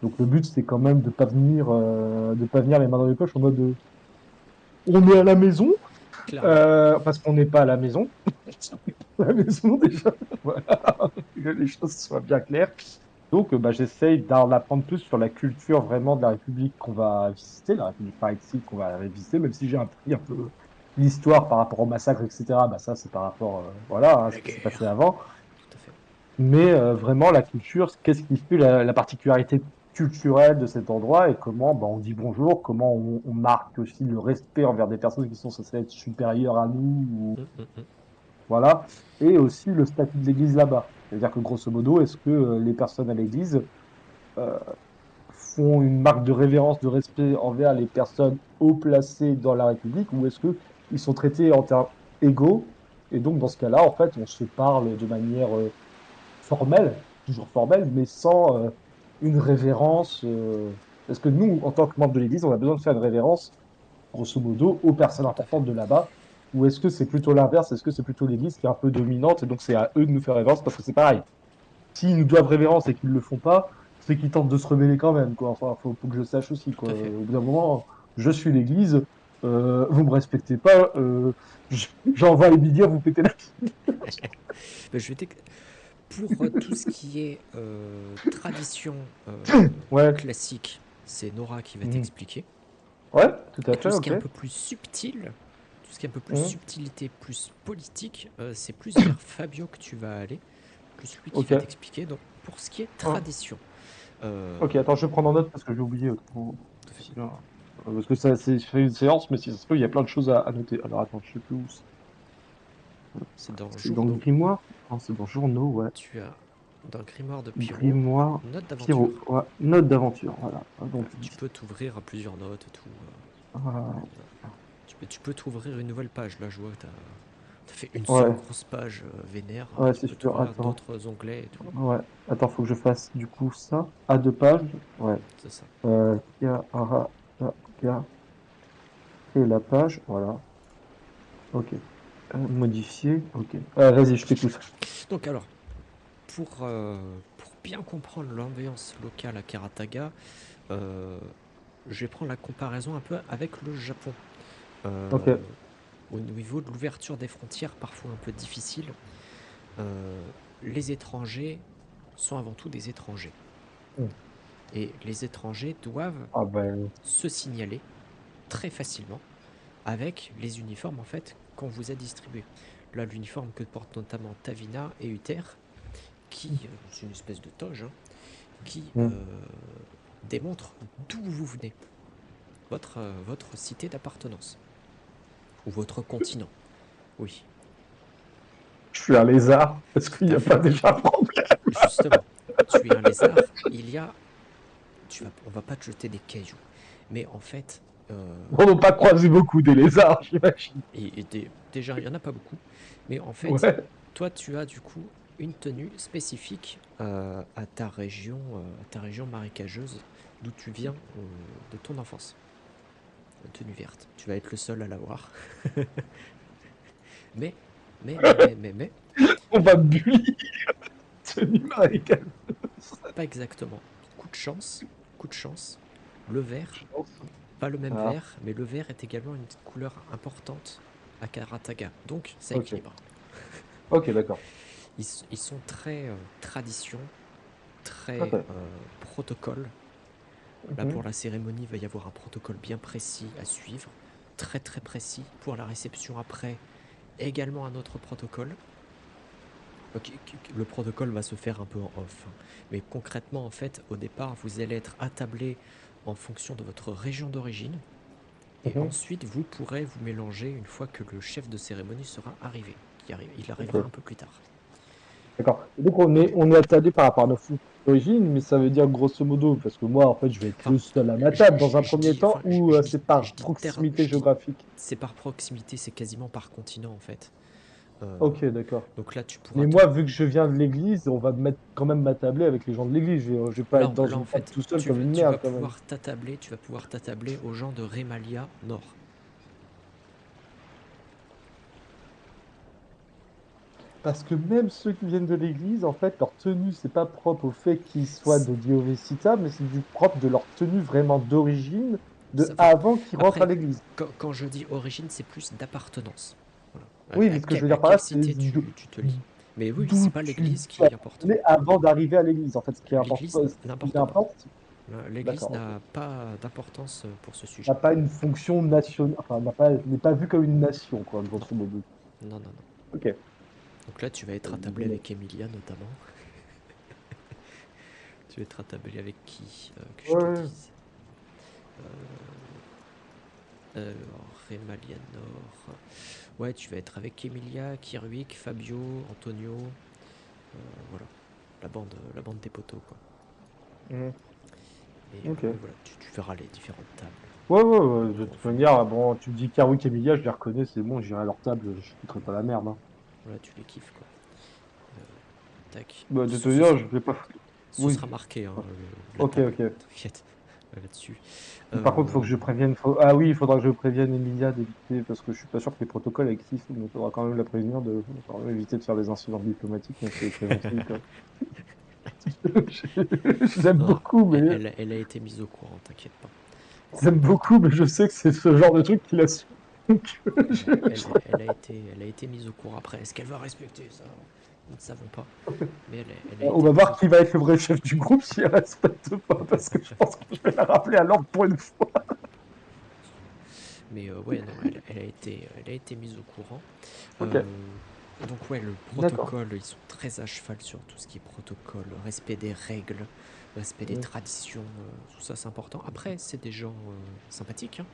Donc le but, c'est quand même de pas venir les mains dans les poches en mode on est à la maison, Clairement. parce qu'on n'est pas à la maison. À la maison déjà, voilà, que les choses soient bien claires. Donc bah, j'essaye d'en apprendre plus sur la culture vraiment de la République qu'on va visiter, la République par ici qu'on va visiter, même si j'ai appris un peu l'histoire par rapport au massacre, etc. Bah, ça, c'est par rapport voilà, à ce La qui s'est passé guerre. avant. Tout à fait. Mais vraiment, la culture, qu'est-ce qui fait la particularité culturelle de cet endroit et comment bah, on dit bonjour, comment on marque aussi le respect envers des personnes qui sont censées être supérieures à nous, ou, Hum, hum, hum. voilà. Et aussi le statut de l'Église là-bas. C'est-à-dire que grosso modo, est-ce que les personnes à l'Église euh, font une marque de révérence, de respect envers les personnes haut placées dans la République, ou est-ce que ils sont traités en termes égaux? Et donc, dans ce cas-là, en fait, on se parle de manière formelle, toujours formelle, mais sans une révérence. Parce que nous, en tant que membres de l'Église, on a besoin de faire une révérence, grosso modo, aux personnes Tout à fait. importantes de là-bas. Ou est-ce que c'est plutôt l'inverse? Est-ce que c'est plutôt l'Église qui est un peu dominante et donc c'est à eux de nous faire révérence? Parce que c'est pareil. S'ils nous doivent révérence et qu'ils ne le font pas, c'est qu'ils tentent de se rebeller quand même, quoi. Enfin, faut que je sache aussi, Tout quoi. à fait. Au bout d'un moment, je suis l'Église, vous me respectez pas, j'envoie les billets, vous pétez la... Ben, pour tout ce qui est tradition Ouais. classique, c'est Nora qui va Mhm. t'expliquer. Ouais, tout à Et fait, tout ce qui est ok. un peu plus subtil, tout ce qui est un peu plus Mhm. subtilité, plus politique, c'est plus vers Fabio que tu vas aller, plus lui qui Ok. va t'expliquer. Donc pour ce qui est Hein. tradition, euh, Ok, attends, je vais prendre en note parce que j'ai oublié autrement. tout à fait. Si, parce que ça, c'est fait une séance, mais si ça se peut, il y a plein de choses à noter. Alors attends, je sais plus où c'est. C'est dans C'est dans le Journaux. grimoire? Non, c'est dans journaux, ouais. Tu as dans le grimoire de Pyro, Grimoire, note d'aventure. Pyro, ouais. Note d'aventure, voilà. Ah, donc, Voilà, tu peux t'ouvrir à plusieurs notes, tout. ah, Tu peux t'ouvrir une nouvelle page. Là, je vois que tu as fait une seule ouais, grosse page vénère. ouais, Tu c'est peux sûr. t'ouvrir Attends, d'autres onglets et tout. ouais. Attends, faut que je fasse du coup ça. À deux pages, ouais. C'est ça. Ara, créer la page, voilà. Ok. Modifier, ok. Vas-y, je t'écoute. Donc alors, pour bien comprendre l'ambiance locale à Karataga, euh, je vais prendre la comparaison un peu avec le Japon. Ok. Euh, Au niveau de l'ouverture des frontières, parfois un peu difficile, euh, les étrangers sont avant tout des étrangers. Hmm. Et les étrangers doivent Ah ben, se signaler très facilement avec les uniformes en fait qu'on vous a distribués. Là, l'uniforme que portent notamment Tavina et Uther, qui, c'est une espèce de toge, hein, qui hmm. démontre d'où vous venez, votre cité d'appartenance, ou votre continent. Oui, Je suis un lézard. Est-ce qu'il tout n'y à a pas fait. déjà un problème? Justement, tu es un lézard, on va pas te jeter des cailloux. Mais en fait, On n'a pas croisé beaucoup des lézards, j'imagine. déjà, il n'y en a pas beaucoup. Mais en fait, Ouais. toi, tu as du coup une tenue spécifique à ta région marécageuse d'où tu viens de ton enfance. Une tenue verte. Tu vas être le seul à l'avoir. Mais, mais, On va bully Tony Marical. pas exactement. Coup de chance. Le vert, Je pense. pas le même Ah, vert, mais le vert est également une couleur importante à Karataga. Donc, ça ok. équilibre. Ok, d'accord. Ils sont très tradition, très Ok. protocole. Là, pour Mhm. la cérémonie, il va y avoir un protocole bien précis à suivre, très très précis. Pour la réception après, également un autre protocole. Ok, le protocole va se faire un peu en off, hein. Mais concrètement, en fait, au départ, vous allez être attablé en fonction de votre région d'origine. Et Mhm. ensuite, vous pourrez vous mélanger une fois que le chef de cérémonie sera arrivé. Il arrivera un Ok. peu plus tard. D'accord. Et donc on est attablé par rapport à nos fonds d'origine, mais ça veut dire grosso modo, parce que moi en fait je vais être Enfin, le seul à ma table dans un je premier dis, temps, enfin, ou c'est par proximité je dis, géographique. c'est par proximité, c'est quasiment par continent en fait. Euh, Ok, d'accord. donc là, tu pourras Mais te, moi, vu que je viens de l'église, on va me mettre quand même m'attabler avec les gens de l'église. Je vais pas être dans là en une table fait, tout seul comme une merde quand même. tu vas pouvoir t'attabler aux gens de Remalia Nord. Parce que même ceux qui viennent de l'église, en fait, leur tenue, c'est pas propre au fait qu'ils soient de Diovesita, mais c'est du propre de leur tenue vraiment d'origine, de Enfin, avant qu'ils rentrent à après, l'église. quand je dis origine, c'est plus d'appartenance. Voilà. Oui, mais ce que je veux À dire par quelle là, c'est cité tu te lis? Mais oui, d'où c'est pas tu l'église qui importe. es avant d'arriver à l'église. En fait, ce qui importe, L'église ce qui n'importe pas. importe, L'église d'accord, ok, n'a pas d'importance pour ce sujet. n'a pas une fonction nationale, enfin, n'est pas vu comme une nation, quoi, Non, grosso modo. non, non, non. Ok. Donc là, tu vas être attablé avec Emilia notamment. Tu vas être attablé avec qui que je te Ouais. dise. Alors, Remalia Nord. Ouais, tu vas être avec Emilia, Kirwick, Fabio, Antonio. Voilà, la bande des poteaux, quoi. Mhm. Et Ok. oui, voilà, tu verras les différentes tables. Ouais, de toute Venir. manière, bon, tu me dis Carwick et Emilia, je les reconnais, c'est bon, j'irai à leur table, je foutrai pas la merde, hein. Voilà, tu les kiffes, quoi. Tac. Bah, de toute manière, je vais pas. Ce Oui. sera marqué, hein, la Ok, table. ok. T'inquiète là-dessus. Par contre, il faut que je prévienne. Ah oui, il faudra que je prévienne Emilia d'éviter, parce que je suis pas sûr que les protocoles existent, mais il faudra quand même la prévenir de quand même éviter de faire des incidents diplomatiques, même si elle est très gentille, quoi. Je l'aime Non, beaucoup, mais elle a été mise au courant, t'inquiète pas. j'aime beaucoup, mais je sais que c'est ce genre de truc qui la suit. Donc, Elle a été mise au courant. Après, est-ce qu'elle va respecter ça? Nous ne savons pas. Mais elle a on été va mise au voir qui courant. va être le vrai chef du groupe si elle respecte pas, parce que je pense que je vais la rappeler à l'ordre pour une fois. Mais ouais, non, elle a été mise au courant. Ok, Donc ouais, le d'accord. protocole, ils sont très à cheval sur tout ce qui est protocole, respect des règles, respect des Mm. traditions, tout ça c'est important. Après, c'est des gens sympathiques, hein.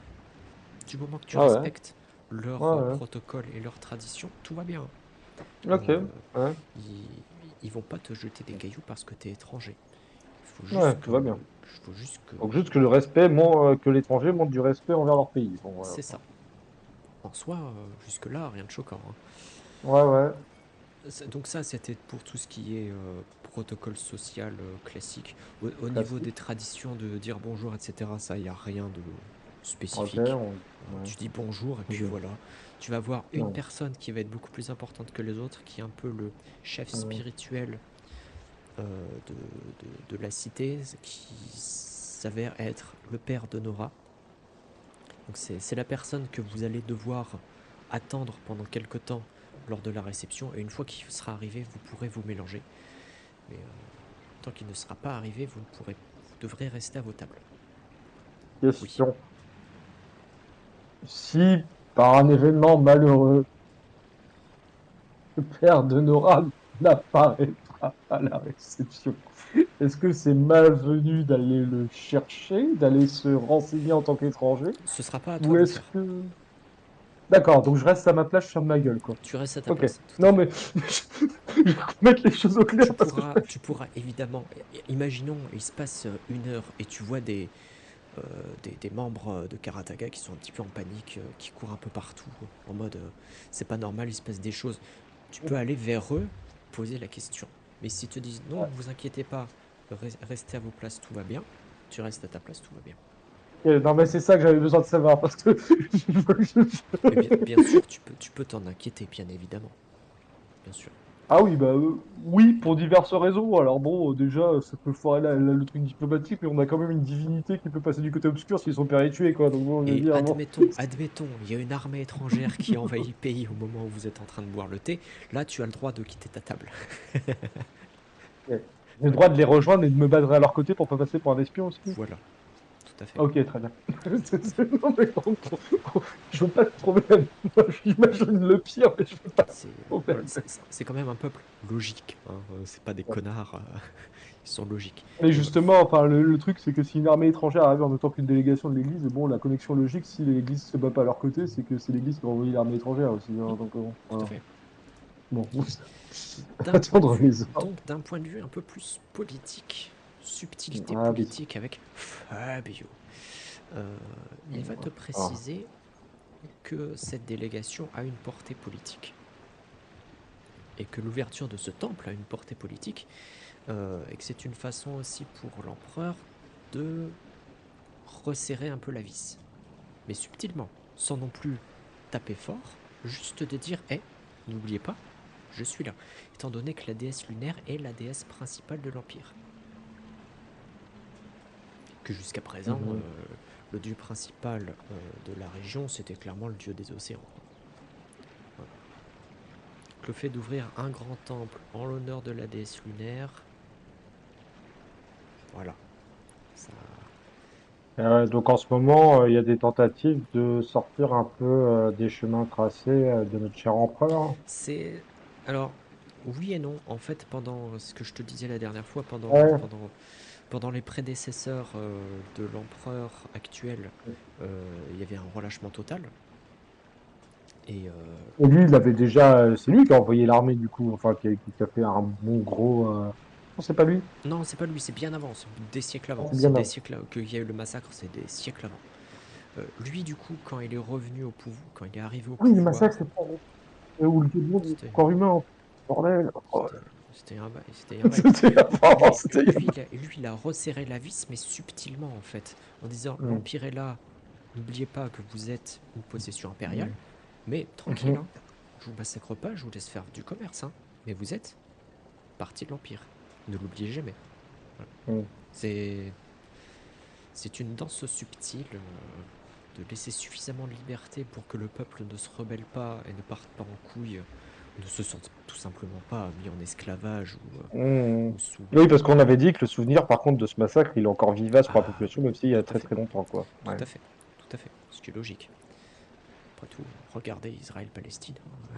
Du moment que tu Ah ouais, respectes leur ouais, protocole et leurs traditions, tout va bien. ouais. Ok, Euh, ouais, ils, ils vont pas te jeter des cailloux parce que t'es étranger. ouais, tout va bien. Il faut juste que, Donc juste que le respect, que l'étranger montre du respect envers leur pays. Bon, voilà. c'est ça. En soi, jusque-là, rien de choquant, hein. Ouais, ouais, Donc ça, c'était pour tout ce qui est protocole social classique. Au niveau des classique. traditions de dire bonjour, etc., ça, il n'y a rien de Ok, spécifique. ouais. Tu dis bonjour et puis Ok. voilà. Tu vas avoir une Ouais. personne qui va être beaucoup plus importante que les autres, qui est un peu le chef Mm. spirituel de la cité, qui s'avère être le père de Nora. Donc c'est la personne que vous allez devoir attendre pendant quelque temps lors de la réception, et une fois qu'il sera arrivé, vous pourrez vous mélanger. Mais tant qu'il ne sera pas arrivé, vous devrez rester à vos tables. Oui. Question. Si, par un événement malheureux, le père de Nora n'apparaîtra à la réception, est-ce que c'est malvenu d'aller le chercher, d'aller se renseigner en tant qu'étranger? Ce sera pas à toi Ou de le est-ce faire. que... D'accord, donc je reste à ma place, je ferme ma gueule, quoi. Tu restes à ta Ok. place, tout à Non, fait. mais je vais mettre les choses au clair parce que je peux... Tu pourras évidemment, imaginons, il se passe une heure et tu vois des membres de Karataga qui sont un petit peu en panique, qui courent un peu partout, en mode c'est pas normal, il se passe des choses. Tu peux aller vers eux, poser la question. Mais s'ils te disent non, vous inquiétez pas, restez à vos places, tout va bien, tu restes à ta place, tout va bien. Ok, non, mais c'est ça que j'avais besoin de savoir parce que... Mais bien sûr, tu peux t'en inquiéter, bien évidemment. Bien sûr. Ah oui, bah oui, pour diverses raisons. Alors bon, déjà, ça peut foirer le truc diplomatique, mais on a quand même une divinité qui peut passer du côté obscur s'ils sont père et tués, quoi. Donc bon, je veux Et dire, bon. admettons, il y a une armée étrangère qui envahit le pays au moment où vous êtes en train de boire le thé. Là, tu as le droit de quitter ta table. Ouais. J'ai le droit de les rejoindre et de me battre à leur côté pour pas passer pour un espion aussi. Voilà, tout à fait. Ok, très bien. Non, mais je veux pas de problème. Moi, j'imagine le pire, mais je veux pas de Voilà, problème. c'est quand même un peuple logique, hein. C'est pas des connards, ils sont logiques. Mais Mais voilà. justement, enfin, le truc, c'est que si une armée étrangère arrive en même temps qu'une délégation de l'Église, bon, la connexion logique, si l'Église se bat pas à leur côté, c'est que c'est l'Église qui a envoyé l'armée étrangère aussi, hein, Oui, donc tout à voilà. fait. Bon, D'un point de attendre vue, les ordres. donc d'un point de vue un peu plus politique, subtilité Ah oui. politique avec Fabio, il va te Ah. préciser que cette délégation a une portée politique et que l'ouverture de ce temple a une portée politique et que c'est une façon aussi pour l'empereur de resserrer un peu la vis, mais subtilement, sans non plus taper fort, juste de dire hé, n'oubliez pas, je suis là, étant donné que la déesse lunaire est la déesse principale de l'Empire. Que jusqu'à présent, Mhm. le dieu principal de la région, c'était clairement le dieu des océans. Voilà. Donc, le fait d'ouvrir un grand temple en l'honneur de la déesse lunaire, voilà, ça. Donc en ce moment, il y a des tentatives de sortir un peu des chemins tracés de notre cher empereur. C'est. Alors, oui et non. En fait, pendant ce que je te disais la dernière fois, Ouais. pendant les prédécesseurs de l'empereur actuel, il y avait un relâchement total. Et Et lui, il avait déjà, c'est lui qui a envoyé l'armée du coup, enfin qui a fait un bon gros. Non, c'est pas lui. non, c'est pas lui, c'est bien avant, c'est des siècles Ah, avant. c'est C'est bien des avant. siècles qu'il y a eu le massacre, c'est des siècles avant. Lui, du coup, quand il est revenu au pouvoir, quand il est arrivé au Oui, le massacre, pouvoir, c'est pas où le démon est c'était encore humain. Bordel. Oh, c'était c'était un bail, c'était un bail. c'était avant, Lui, c'était. lui, lui, il a resserré la vis, mais subtilement en fait, en disant Hmm. l'Empire est là, n'oubliez pas que vous êtes une possession impériale, Hmm. mais tranquille, Mhm. hein, je vous massacre pas, je vous laisse faire du commerce, hein, mais vous êtes partie de l'Empire. Ne l'oubliez jamais. Voilà. Hmm. C'est c'est une danse subtile de laisser suffisamment de liberté pour que le peuple ne se rebelle pas et ne parte pas en couille, ne se sente tout simplement pas mis en esclavage Hmm. ou sous. Oui, parce qu'on avait dit que le souvenir, par contre, de ce massacre, il est encore vivace pour la Ah population, oui, même s'il y a tout à très fait, très longtemps, quoi. tout Ouais. à fait, tout à fait, ce qui est logique. Après tout, regardez Israël-Palestine, hein.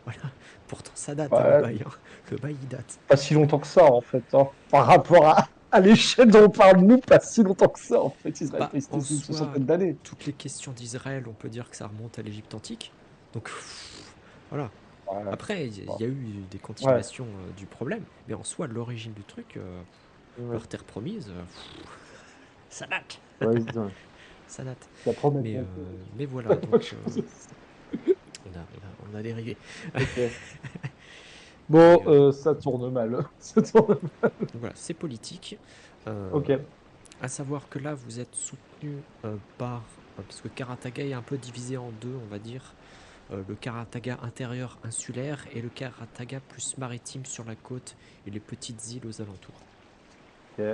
Voilà. Pourtant ça date, hein, le Ouais, bail, hein. Le bail il date. pas si longtemps que ça, en fait, hein. Par rapport à l'échelle dont on parle, nous, pas si longtemps que ça, en fait. Israël, Bah, c'était en une soi, soixantaine d'années. toutes les questions d'Israël, on peut dire que ça remonte à l'Égypte antique. Donc, voilà. Ouais. Après, il y a eu des Ouais. continuations du problème, mais en soi, l'origine du truc, Ouais. leur terre promise, ça date. Ouais, Ça date. ça promet Mais, pas. euh, mais voilà, Moi, donc je pense aussi. on a dérivé. Ok. Mais Bon, ça tourne mal. Ça tourne... voilà, c'est politique. Euh, Ok. à savoir que là, vous êtes soutenu par. Parce que Karataga est un peu divisé en deux, on va dire. Le Karataga intérieur insulaire et le Karataga plus maritime sur la côte et les petites îles aux alentours. Ok.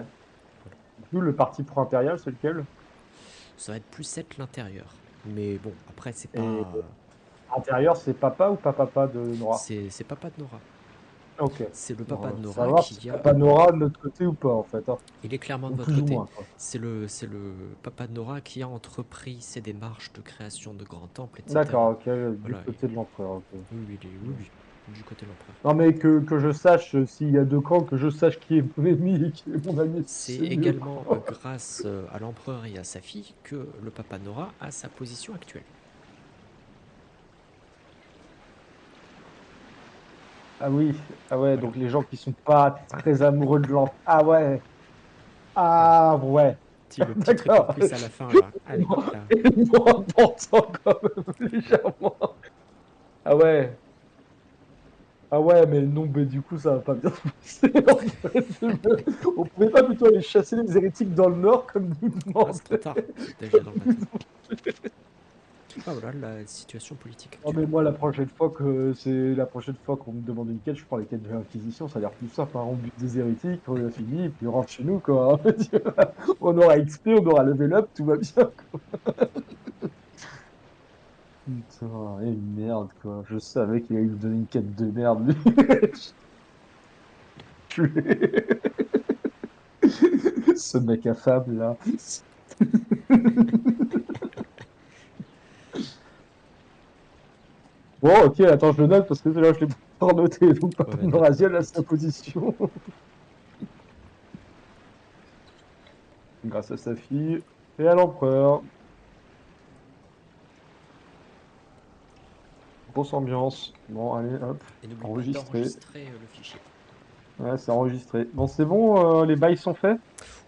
Nous, le parti pro-impérial, c'est lequel? Ça va être plus 7 l'intérieur. Mais bon, après, c'est Et pas. intérieur, c'est papa ou papa de Nora? C'est Papa de Nora. Ok. C'est le Papa Bon, de Nora savoir si qui a. papa Nora de notre côté ou pas, en fait, hein. Il est clairement de Ou votre plus ou côté. moins, quoi. C'est le Papa de Nora qui a entrepris ces démarches de création de grands temples, etc. D'accord, ok, du Voilà. côté de l'empereur, ok. Oui, oui, oui, oui, du côté de l'empereur. Non, mais que je sache, s'il y a deux camps, que je sache qui est mon ennemi et qui est mon ami, C'est c'est mieux, également quoi. grâce à l'empereur et à sa fille que le Papa de Nora a sa position actuelle. Ah oui, ah ouais, Voilà. donc les gens qui sont pas très amoureux de l'empereur. Ah ouais, Voilà. ah ouais, Le petit truc en d'accord. plus à la fin, là. Allez, là. Et moins important quand même, légèrement. Ah ouais, ah ouais, mais non, mais du coup, ça va pas bien se passer, en fait. On pouvait pas plutôt aller chasser les hérétiques dans le nord, comme vous Ah, c'est trop demandez. tard. Vous êtes déjà dans le bateau. Ah, voilà la situation politique Non, actuelle. mais moi, la prochaine fois qu'on me demande une quête, je prends les quêtes de l'Inquisition, ça a l'air plus simple, hein. On bute des hérétiques, on a fini, et puis on rentre chez nous, quoi. On aura XP, on aura level up, tout va bien. Putain, et merde, quoi. Je savais qu'il allait nous donner une quête de merde, lui. Culé. Ce mec affable, là. Bon, ok, attends, je le note parce que là, je l'ai pas noté. Donc, Ouais, Papa ouais, note, Noraziel note, a sa note. position grâce à sa fille, et à l'empereur. Grosse ambiance. Bon, allez, hop. Et n'oublie pas Enregistré. d'enregistrer le fichier. Ouais, c'est enregistré. Bon, c'est bon, les bails sont faits?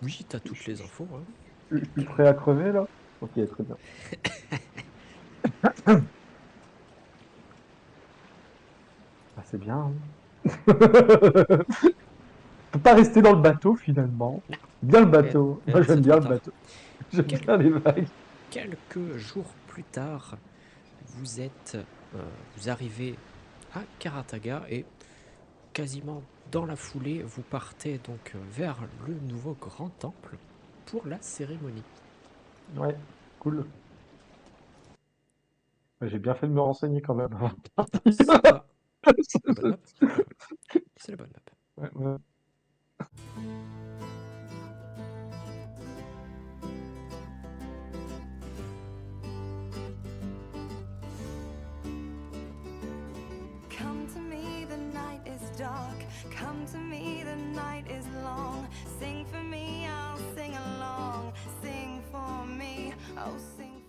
Oui, t'as toutes les infos, hein. Je suis prêt à crever, là? Ok, très bien. Ah, c'est bien, hein. Faut pas rester dans le bateau, finalement. Non, Bien le mais, bateau. mais Moi, non, c'est j'aime trop bien le tard. bateau. J'aime Quel- bien les vagues. Quelques jours plus tard, vous êtes, vous arrivez à Karataga et quasiment dans la foulée, vous partez donc vers le nouveau grand temple pour la cérémonie. Ouais, cool. Ouais, j'ai bien fait de me renseigner quand même. Non, c'est la bonne map. C'est la bonne map. Ouais, ouais. Come to me, the night is dark. Come to me, the night is long. Sing for me, I'll sing along. Sing for me, oh sing.